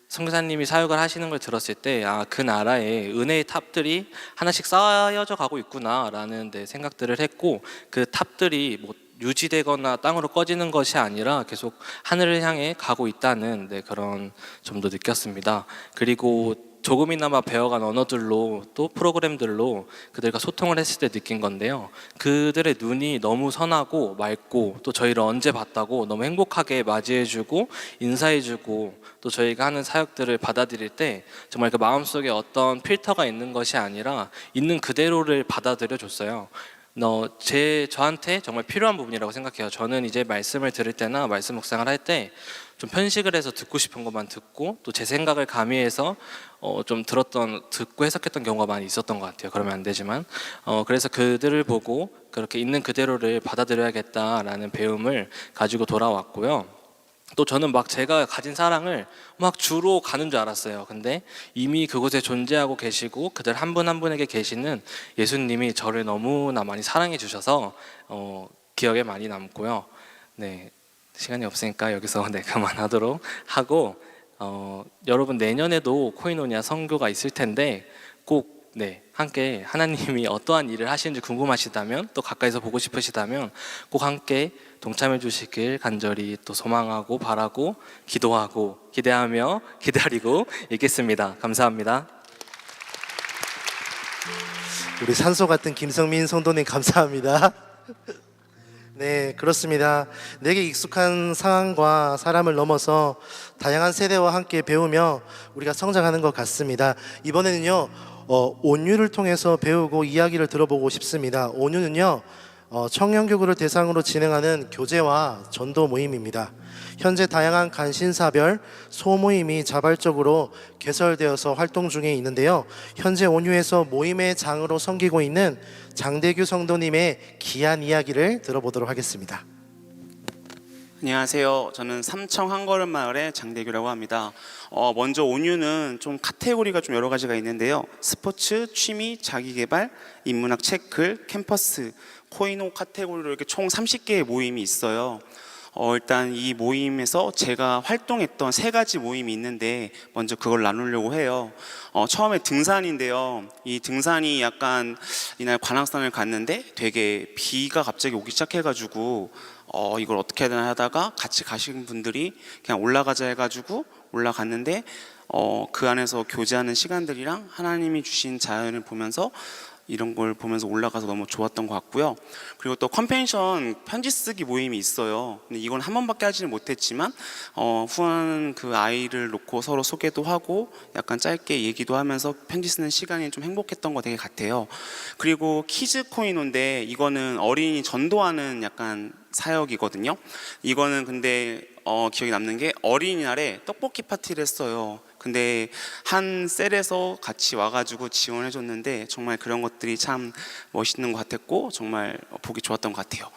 선교사님이 사역을 하시는 걸 들었을 때 그 나라에 은혜의 탑들이 하나씩 쌓여져 가고 있구나라는 생각들을 했고 그 탑들이 뭐 유지되거나 땅으로 꺼지는 것이 아니라 계속 하늘을 향해 가고 있다는 그런 점도 느꼈습니다. 그리고 조금이나마 배워간 언어들로 또 프로그램들로 그들과 소통을 했을 때 느낀 건데요. 그들의 눈이 너무 선하고 맑고 또 저희를 언제 봤다고 너무 행복하게 맞이해주고 인사해주고 또 저희가 하는 사역들을 받아들일 때 정말 그 마음속에 어떤 필터가 있는 것이 아니라 있는 그대로를 받아들여 줬어요. 저한테 정말 필요한 부분이라고 생각해요. 저는 이제 말씀을 들을 때나 말씀 묵상을 할 때 좀 편식을 해서 듣고 싶은 것만 듣고 또 제 생각을 가미해서 좀 듣고 해석했던 경우가 많이 있었던 것 같아요. 그러면 안 되지만 그래서 그들을 보고 그렇게 있는 그대로를 받아들여야겠다라는 배움을 가지고 돌아왔고요. 또 저는 막 제가 가진 사랑을 막 주로 가는 줄 알았어요. 근데 이미 그곳에 존재하고 계시고 그들 한 분 한 분에게 계시는 예수님이 저를 너무나 많이 사랑해 주셔서 기억에 많이 남고요. 네, 시간이 없으니까 여기서 그만하도록 하고 여러분 내년에도 코이노니아 선교가 있을 텐데 꼭 함께 하나님이 어떠한 일을 하시는지 궁금하시다면 또 가까이서 보고 싶으시다면 꼭 함께 동참해 주시길 간절히 또 소망하고 바라고 기도하고 기대하며 기다리고 있겠습니다. 감사합니다. 우리 산소 같은 김성민 성도님 감사합니다. 네, 그렇습니다. 내게 익숙한 상황과 사람을 넘어서 다양한 세대와 함께 배우며 우리가 성장하는 것 같습니다. 이번에는요, 온유를 통해서 배우고 이야기를 들어보고 싶습니다. 온유는요, 청년교구를 대상으로 진행하는 교제와 전도 모임입니다. 현재 다양한 간신사별 소모임이 자발적으로 개설되어서 활동 중에 있는데요. 현재 온유에서 모임의 장으로 섬기고 있는 장대규 성도님의 귀한 이야기를 들어보도록 하겠습니다. 안녕하세요. 저는 삼청 한걸음 마을의 장대규라고 합니다. 먼저 온유는 좀 카테고리가 좀 여러 가지가 있는데요. 스포츠, 취미, 자기개발, 인문학 체클, 캠퍼스, 코이노 카테고리로 이렇게 총 30개의 모임이 있어요. 일단 이 모임에서 제가 활동했던 3가지 모임이 있는데 먼저 그걸 나누려고 해요. 처음에 등산인데요. 이 등산이 약간 이날 관악산을 갔는데 되게 비가 갑자기 오기 시작해가지고 이걸 어떻게 해야 되나 하다가 같이 가신 분들이 그냥 올라가자 해가지고 올라갔는데 그 안에서 교제하는 시간들이랑 하나님이 주신 자연을 보면서 이런 걸 보면서 올라가서 너무 좋았던 것 같고요. 그리고 또 컨펜션 편지 쓰기 모임이 있어요. 근데 이건 한 번밖에 하지는 못했지만 후원 그 아이를 놓고 서로 소개도 하고 약간 짧게 얘기도 하면서 편지 쓰는 시간이 좀 행복했던 것 되게 같아요. 그리고 키즈 코이노인데 이거는 어린이 전도하는 약간 사역이거든요. 이거는 근데 기억에 남는 게 어린이날에 떡볶이 파티를 했어요. 근데 한 셀에서 같이 와가지고 지원해 줬는데 정말 그런 것들이 참 멋있는 것 같았고 정말 보기 좋았던 것 같아요.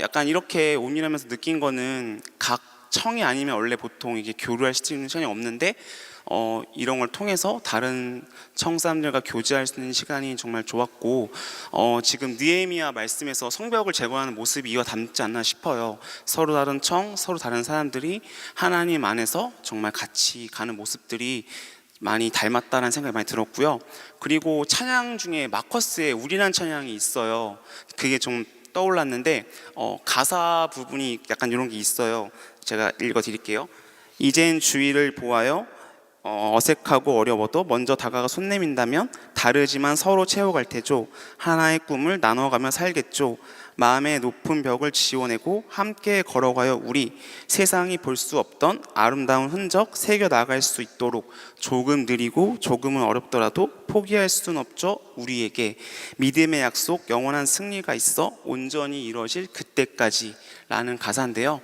약간 이렇게 온유하면서 느낀 거는 각 청이 아니면 원래 보통 이게 교류할 수 있는 시간이 없는데 이런 걸 통해서 다른 청 사람들과 교제할 수 있는 시간이 정말 좋았고 지금 느헤미야 말씀에서 성벽을 재건하는 모습이 이와 닮지 않나 싶어요. 서로 다른 청, 서로 다른 사람들이 하나님 안에서 정말 같이 가는 모습들이 많이 닮았다는 생각이 많이 들었고요. 그리고 찬양 중에 마커스의 우리란 찬양이 있어요. 그게 좀 떠올랐는데 가사 부분이 약간 이런 게 있어요. 제가 읽어 드릴게요. 이젠 주위를 보아요. 어색하고 어려워도 먼저 다가가 손 내민다면 다르지만 서로 채워갈 테죠. 하나의 꿈을 나눠가며 살겠죠. 마음의 높은 벽을 지워내고 함께 걸어가요. 우리 세상이 볼 수 없던 아름다운 흔적 새겨 나갈 수 있도록 조금 느리고 조금은 어렵더라도 포기할 수는 없죠. 우리에게 믿음의 약속 영원한 승리가 있어 온전히 이루어질 그때까지 라는 가사인데요.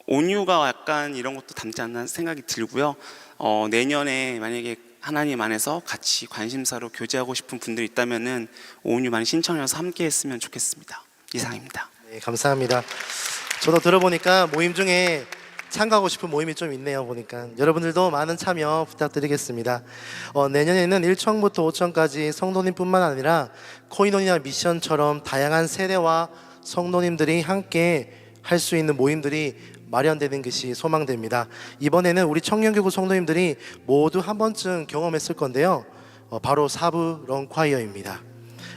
온유가 약간 이런 것도 담지 않나 생각이 들고요. 내년에 만약에 하나님 안에서 같이 관심사로 교제하고 싶은 분들이 있다면은 온유 많이 신청해서 함께 했으면 좋겠습니다. 이상입니다. 네, 감사합니다. 저도 들어보니까 모임 중에 참가하고 싶은 모임이 좀 있네요. 보니까 여러분들도 많은 참여 부탁드리겠습니다. 내년에는 1청부터 5청까지 성도님뿐만 아니라 코이노니아 미션처럼 다양한 세대와 성도님들이 함께 할 수 있는 모임들이 마련되는 것이 소망됩니다. 이번에는 우리 청년교구 성도님들이 모두 한 번쯤 경험했을 건데요. 바로 사부 런콰이어입니다.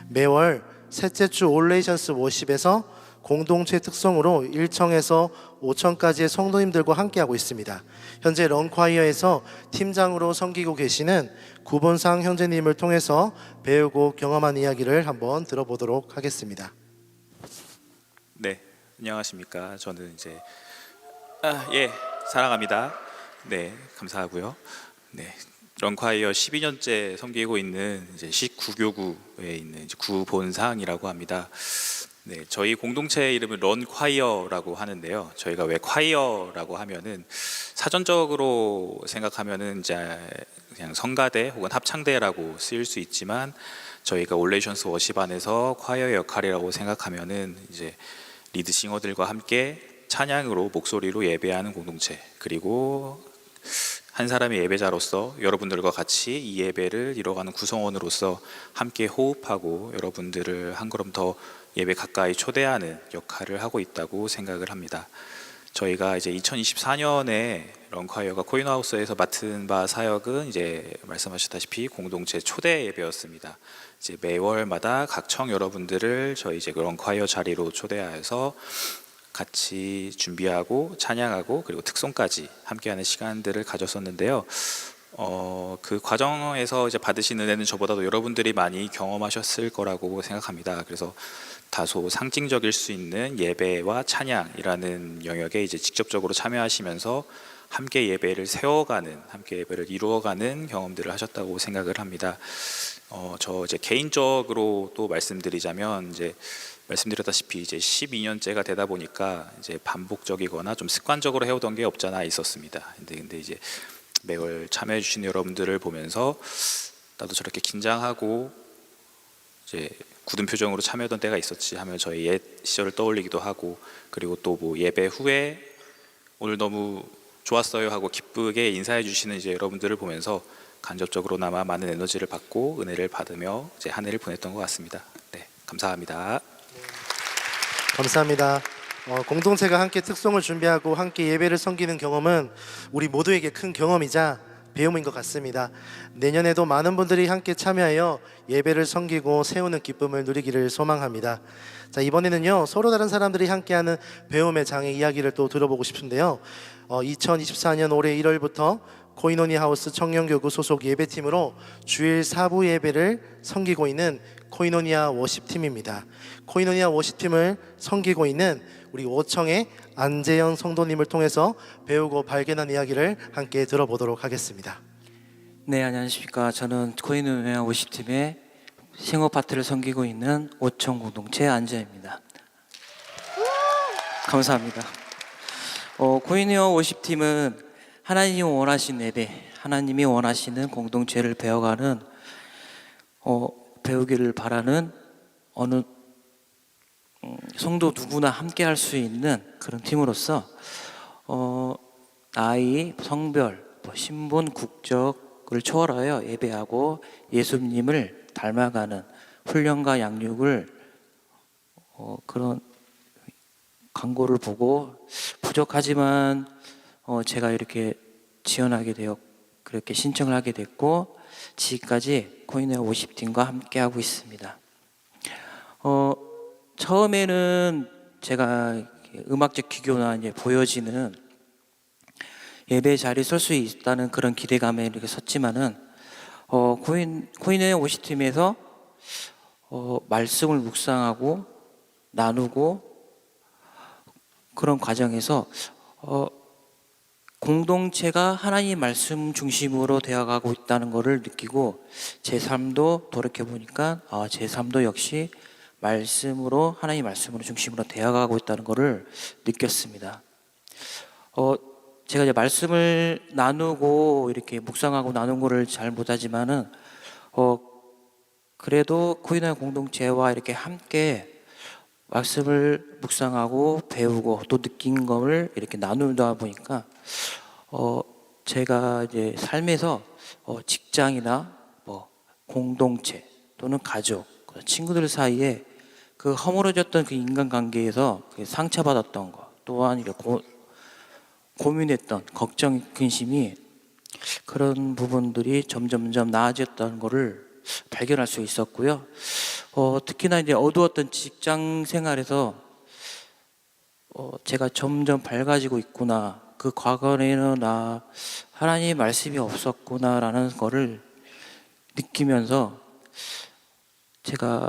매월 셋째 주 올레이션스 워십에서 공동체 특성으로 1청에서 5청까지의 성도님들과 함께하고 있습니다. 현재 런콰이어에서 팀장으로 섬기고 계시는 구본상 형제님을 통해서 배우고 경험한 이야기를 한번 들어보도록 하겠습니다. 네, 안녕하십니까. 저는 이제 사랑합니다. 네, 감사하고요. 네, 런콰이어 12년째 섬기고 있는 이제 19교구에 있는 이제 구본상이라고 합니다. 네, 저희 공동체 이름은 런콰이어라고 하는데요. 저희가 왜 콰이어라고 하면은 사전적으로 생각하면은 이제 그냥 성가대 혹은 합창대라고 쓰일 수 있지만 저희가 올레이션스 워십 안에서 콰이어 역할이라고 생각하면은 이제 리드 싱어들과 함께 찬양으로 목소리로 예배하는 공동체, 그리고 한 사람의 예배자로서 여러분들과 같이 이 예배를 이뤄가는 구성원으로서 함께 호흡하고 여러분들을 한 걸음 더 예배 가까이 초대하는 역할을 하고 있다고 생각을 합니다. 저희가 이제 2024년에 런콰이어가 코인하우스에서 맡은 바 사역은 이제 말씀하셨다시피 공동체 초대 예배였습니다. 이제 매월마다 각 청 여러분들을 저희 이제 런콰이어 자리로 초대하여서 같이 준비하고 찬양하고 그리고 특송까지 함께하는 시간들을 가졌었는데요. 그 과정에서 이제 받으신 은혜는 저보다도 여러분들이 많이 경험하셨을 거라고 생각합니다. 그래서 다소 상징적일 수 있는 예배와 찬양이라는 영역에 이제 직접적으로 참여하시면서 함께 예배를 세워가는, 함께 예배를 이루어가는 경험들을 하셨다고 생각을 합니다. 저 이제 개인적으로 또 말씀드리자면 이제 말씀드렸다시피 이제 12년째가 되다 보니까 이제 반복적이거나 좀 습관적으로 해오던 게 없잖아 있었습니다. 근데 이제 매월 참여해 주시는 여러분들을 보면서 나도 저렇게 긴장하고 이제 굳은 표정으로 참여하던 때가 있었지 하면 저희 옛 시절을 떠올리기도 하고, 그리고 또 뭐 예배 후에 오늘 너무 좋았어요 하고 기쁘게 인사해 주시는 이제 여러분들을 보면서 간접적으로나마 많은 에너지를 받고 은혜를 받으며 이제 한 해를 보냈던 것 같습니다. 네, 감사합니다. 감사합니다. 공동체가 함께 특송을 준비하고 함께 예배를 섬기는 경험은 우리 모두에게 큰 경험이자 배움인 것 같습니다. 내년에도 많은 분들이 함께 참여하여 예배를 섬기고 세우는 기쁨을 누리기를 소망합니다. 자, 이번에는요, 서로 다른 사람들이 함께하는 배움의 장의 이야기를 또 들어보고 싶은데요. 2024년 올해 1월부터 코이노니아 하우스 청년교구 소속 예배팀으로 주일 사부 예배를 섬기고 있는 코이노니아 워십팀입니다. 코이노니아 워십팀을 섬기고 있는 우리 5청의 안재영 성도님을 통해서 배우고 발견한 이야기를 함께 들어보도록 하겠습니다. 네, 안녕하십니까. 저는 코이노니아 워십팀의 싱어 파트를 섬기고 있는 5청 공동체 안재입니다. 감사합니다. 코이노니아 워십팀은 하나님이 원하시는 예배, 하나님이 원하시는 공동체를 배워가는 배우기를 바라는 어느 성도 누구나 함께 할 수 있는 그런 팀으로서 나이, 성별, 신분, 국적을 초월하여 예배하고 예수님을 닮아가는 훈련과 양육을 그런 광고를 보고 부족하지만 제가 이렇게 지원하게 되었고 그렇게 신청을 하게 됐고 지금까지 코인웨어 50팀과 함께 하고 있습니다. 처음에는 제가 음악적 기교나 이제 보여지는 예배 자리에 설 수 있다는 그런 기대감에 이렇게 섰지만은 코인웨어 50팀에서 말씀을 묵상하고 나누고 그런 과정에서 공동체가 하나님 말씀 중심으로 되어가고 있다는 것을 느끼고 제 삶도 돌이켜 보니까 제 삶도 역시 말씀으로 하나님 말씀으로 중심으로 되어가고 있다는 것을 느꼈습니다. 제가 이제 말씀을 나누고 이렇게 묵상하고 나눈 거를 잘 못하지만은 그래도 코인웨어 공동체와 이렇게 함께 말씀을 묵상하고 배우고 또 느낀 것을 이렇게 나누다 보니까 제가 이제 삶에서 직장이나 뭐 공동체 또는 가족, 친구들 사이에 그 허물어졌던 그 인간관계에서 그 상처받았던 것 또한 이렇게 고민했던 걱정, 근심이 그런 부분들이 점점점 나아졌다는 것을 발견할 수 있었고요. 특히나 이제 어두웠던 직장 생활에서 제가 점점 밝아지고 있구나. 그 과거에는 하나님의 말씀이 없었구나라는 거를 느끼면서 제가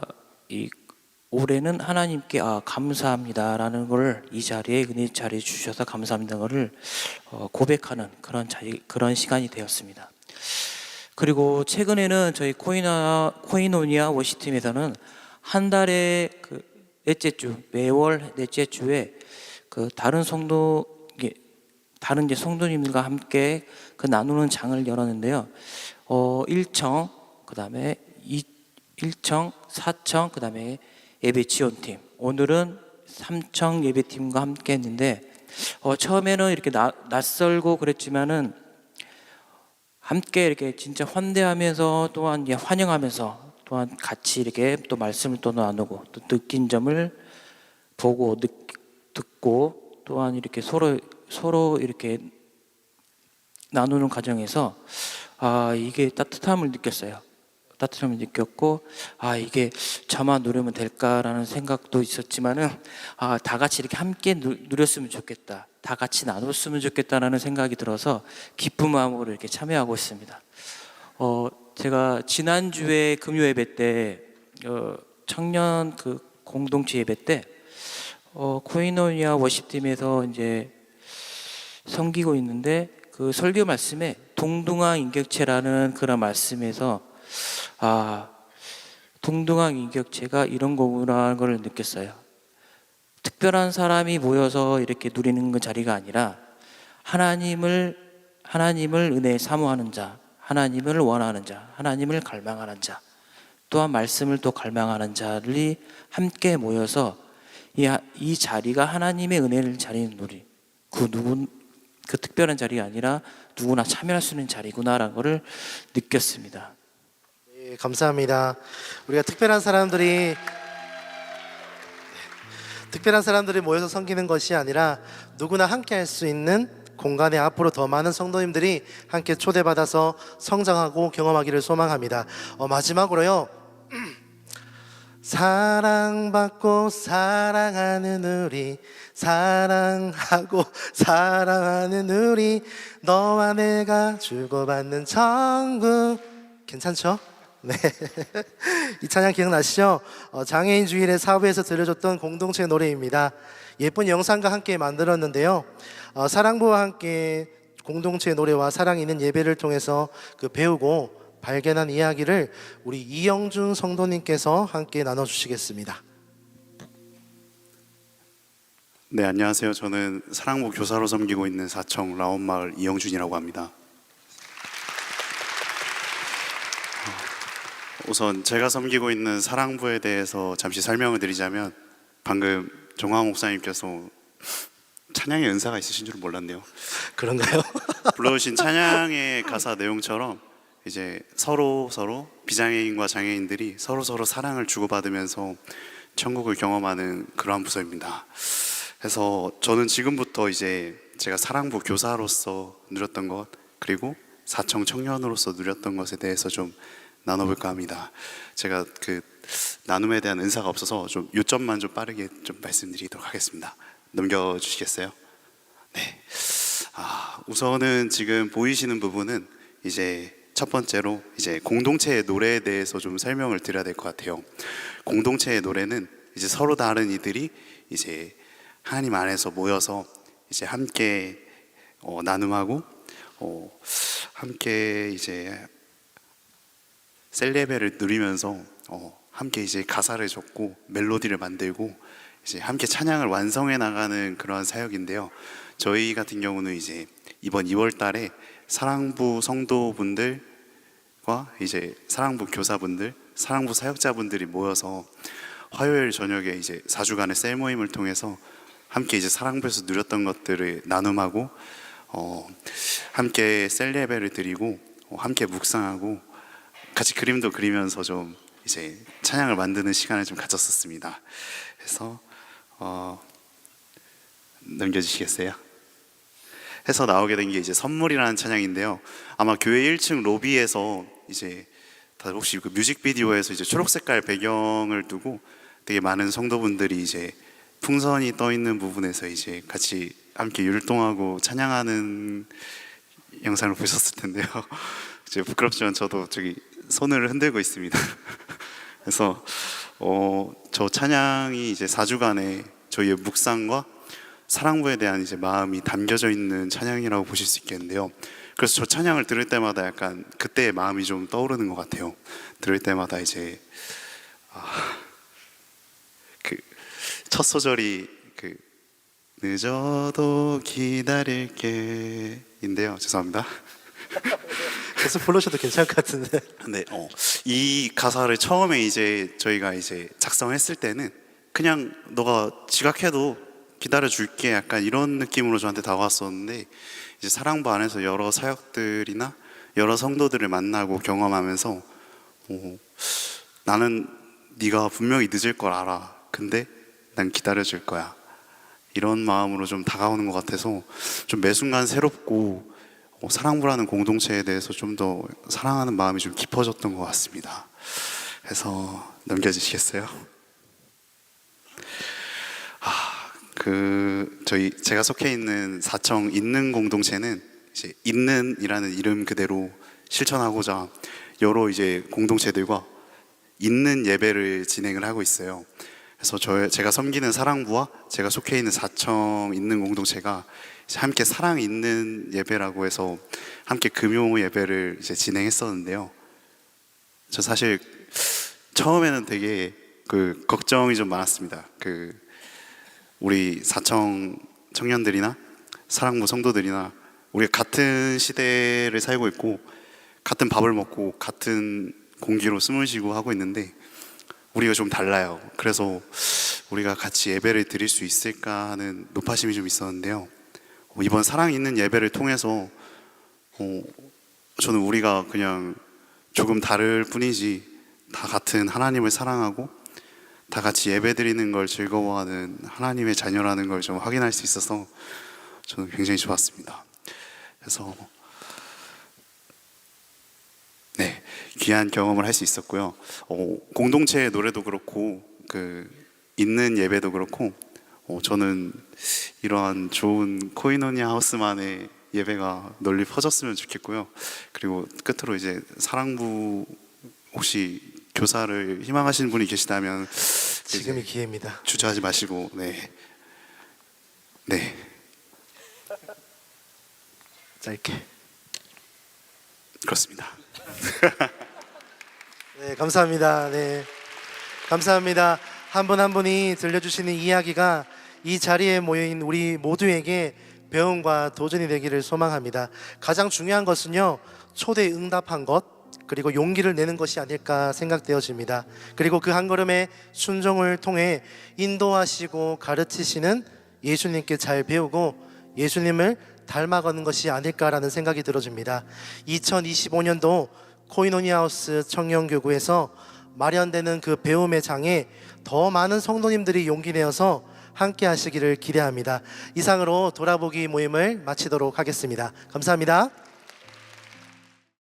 올해는 하나님께 감사합니다라는 걸 이 자리에 은혜 자리에 주셔서 감사합니다는 거를 고백하는 그런 시간이 되었습니다. 그리고 최근에는 저희 코이노니아 워시팀에서는 한 달에 그 넷째 주, 매월 넷째 주에 그 다른 이제 성도님들과 함께 그 나누는 장을 열었는데요. 1청, 그다음에 1청, 4청, 그다음에 예배 지원팀. 오늘은 3청 예배팀과 함께 했는데 처음에는 이렇게 낯설고 그랬지만은 함께 이렇게 진짜 환대하면서 또한 이제 환영하면서 또한 같이 이렇게 또 말씀을 또 나누고 또 느낀 점을 보고 듣고 또한 이렇게 서로 이렇게 나누는 과정에서 이게 따뜻함을 느꼈어요. 따뜻함을 느꼈고 이게 저만 누리면 될까라는 생각도 있었지만은 다 같이 이렇게 함께 누렸으면 좋겠다. 다 같이 나눴으면 좋겠다라는 생각이 들어서 기쁜 마음으로 이렇게 참여하고 있습니다. 제가 지난주에 금요 예배 때 청년 그 공동체 예배 때 코이노니아 워십팀에서 이제 섬기고 있는데 그 설교 말씀에 동등한 인격체라는 그런 말씀에서 동등한 인격체가 이런 거구나 걸 느꼈어요. 특별한 사람이 모여서 이렇게 누리는 그 자리가 아니라 하나님을 은혜에 사모하는 자, 하나님을 원하는 자, 하나님을 갈망하는 자, 또한 말씀을 또 갈망하는 자들이 함께 모여서 이 자리가 하나님의 은혜를 자리는 우리 그 특별한 자리가 아니라 누구나 참여할 수 있는 자리구나라는 것을 느꼈습니다. 네, 감사합니다. 우리가 특별한 사람들이 모여서 섬기는 것이 아니라 누구나 함께 할 수 있는 공간에 앞으로 더 많은 성도님들이 함께 초대받아서 성장하고 경험하기를 소망합니다. 마지막으로요. 사랑받고 사랑하는 우리, 사랑하고 사랑하는 우리, 너와 내가 주고받는 천국. 괜찮죠? 네. 이 찬양 기억나시죠? 장애인 주일에 사부에서 들려줬던 공동체 노래입니다. 예쁜 영상과 함께 만들었는데요. 사랑부와 함께 공동체 노래와 사랑 있는 예배를 통해서 배우고 발견한 이야기를 우리 이영준 성도님께서 함께 나눠주시겠습니다. 네, 안녕하세요. 저는 사랑부 교사로 섬기고 있는 사청 라온마을 이영준이라고 합니다. 우선 제가 섬기고 있는 사랑부에 대해서 잠시 설명을 드리자면 방금 정황 목사님께서 찬양의 은사가 있으신 줄 몰랐네요. 그런가요? 불러주신 찬양의 가사 내용처럼 이제 서로 비장애인과 장애인들이 서로 사랑을 주고받으면서 천국을 경험하는 그러한 부서입니다. 그래서 저는 지금부터 이제 제가 사랑부 교사로서 누렸던 것, 그리고 사청 청년으로서 누렸던 것에 대해서 좀 나눠볼까 합니다. 제가 그 나눔에 대한 은사가 없어서 좀 요점만 좀 빠르게 좀 말씀드리도록 하겠습니다. 넘겨주시겠어요? 네. 우선은 지금 보이시는 부분은 이제 첫 번째로 이제 공동체의 노래에 대해서 좀 설명을 드려야 될 것 같아요. 공동체의 노래는 이제 서로 다른 이들이 이제 하나님 안에서 모여서 이제 함께 나눔하고 함께 이제 셀레베를 누리면서 함께 이제 가사를 적고 멜로디를 만들고 이제 함께 찬양을 완성해 나가는 그러한 사역인데요. 저희 같은 경우는 이제 이번 2월 달에 사랑부 성도분들과 이제 사랑부 교사분들, 사랑부 사역자분들이 모여서 화요일 저녁에 이제 4주간의 셀 모임을 통해서 함께 이제 사랑부에서 누렸던 것들을 나눔하고 함께 셀 예배를 드리고 함께 묵상하고 같이 그림도 그리면서 좀 이제 찬양을 만드는 시간을 좀 가졌었습니다. 그래서 넘겨주시겠어요? 해서 나오게 된 게 이제 선물이라는 찬양인데요. 아마 교회 1층 로비에서 이제 다들 혹시 그 뮤직비디오에서 이제 초록색깔 배경을 두고 되게 많은 성도분들이 이제 풍선이 떠 있는 부분에서 이제 같이 함께 율동하고 찬양하는 영상을 보셨을 텐데요. 이제 부끄럽지만 저도 저기 손을 흔들고 있습니다. 그래서 저 찬양이 이제 4주간의 저희의 묵상과 사랑부에 대한 이제 마음이 담겨져 있는 찬양이라고 보실 수 있겠는데요. 그래서 저 찬양을 들을 때마다 약간 그때의 마음이 좀 떠오르는 것 같아요. 들을 때마다 이제 그 첫 소절이 그 늦어도 기다릴게 인데요. 죄송합니다. 계속 불러셔도 괜찮을 것 같은데. 네, 이 가사를 처음에 이제 저희가 이제 작성했을 때는 그냥 너가 지각해도 기다려줄게 약간 이런 느낌으로 저한테 다가왔었는데 이제 사랑부 안에서 여러 사역들이나 여러 성도들을 만나고 경험하면서 나는 네가 분명히 늦을 걸 알아. 근데 난 기다려줄 거야. 이런 마음으로 좀 다가오는 것 같아서 좀 매 순간 새롭고 사랑부라는 공동체에 대해서 좀 더 사랑하는 마음이 좀 깊어졌던 것 같습니다. 그래서 넘겨주시겠어요? 제가 속해 있는 사청 있는 공동체는 이제 있는이라는 이름 그대로 실천하고자 여러 이제 공동체들과 있는 예배를 진행을 하고 있어요. 그래서 제가 섬기는 사랑부와 제가 속해 있는 사청 있는 공동체가 이제 함께 사랑 있는 예배라고 해서 함께 금요 예배를 이제 진행했었는데요. 저 사실 처음에는 되게 그 걱정이 좀 많았습니다. 우리 사청 청년들이나 사랑부 성도들이나 우리가 같은 시대를 살고 있고 같은 밥을 먹고 같은 공기로 숨을 쉬고 하고 있는데 우리가 좀 달라요. 그래서 우리가 같이 예배를 드릴 수 있을까 하는 노파심이 좀 있었는데요. 이번 사랑 있는 예배를 통해서 저는 우리가 그냥 조금 다를 뿐이지 다 같은 하나님을 사랑하고 다 같이 예배 드리는 걸 즐거워하는 하나님의 자녀라는 걸 좀 확인할 수 있어서 저는 굉장히 좋았습니다. 그래서 네, 귀한 경험을 할 수 있었고요. 공동체의 노래도 그렇고 있는 예배도 그렇고 저는 이러한 좋은 코이노니아 하우스만의 예배가 널리 퍼졌으면 좋겠고요. 그리고 끝으로 이제 사랑부 혹시 교사를 희망하시는 분이 계시다면 지금이 기회입니다. 주저하지 마시고 네 짧게. 그렇습니다. 네, 감사합니다. 네, 감사합니다. 한 분 한 분이 들려주시는 이야기가 이 자리에 모여있는 우리 모두에게 배움과 도전이 되기를 소망합니다. 가장 중요한 것은요, 초대에 응답한 것, 그리고 용기를 내는 것이 아닐까 생각되어집니다. 그리고 그 한 걸음의 순종을 통해 인도하시고 가르치시는 예수님께 잘 배우고 예수님을 닮아가는 것이 아닐까라는 생각이 들어집니다. 2025년도 코이노니아하우스 청년교구에서 마련되는 그 배움의 장에 더 많은 성도님들이 용기 내어서 함께 하시기를 기대합니다. 이상으로 돌아보기 모임을 마치도록 하겠습니다. 감사합니다.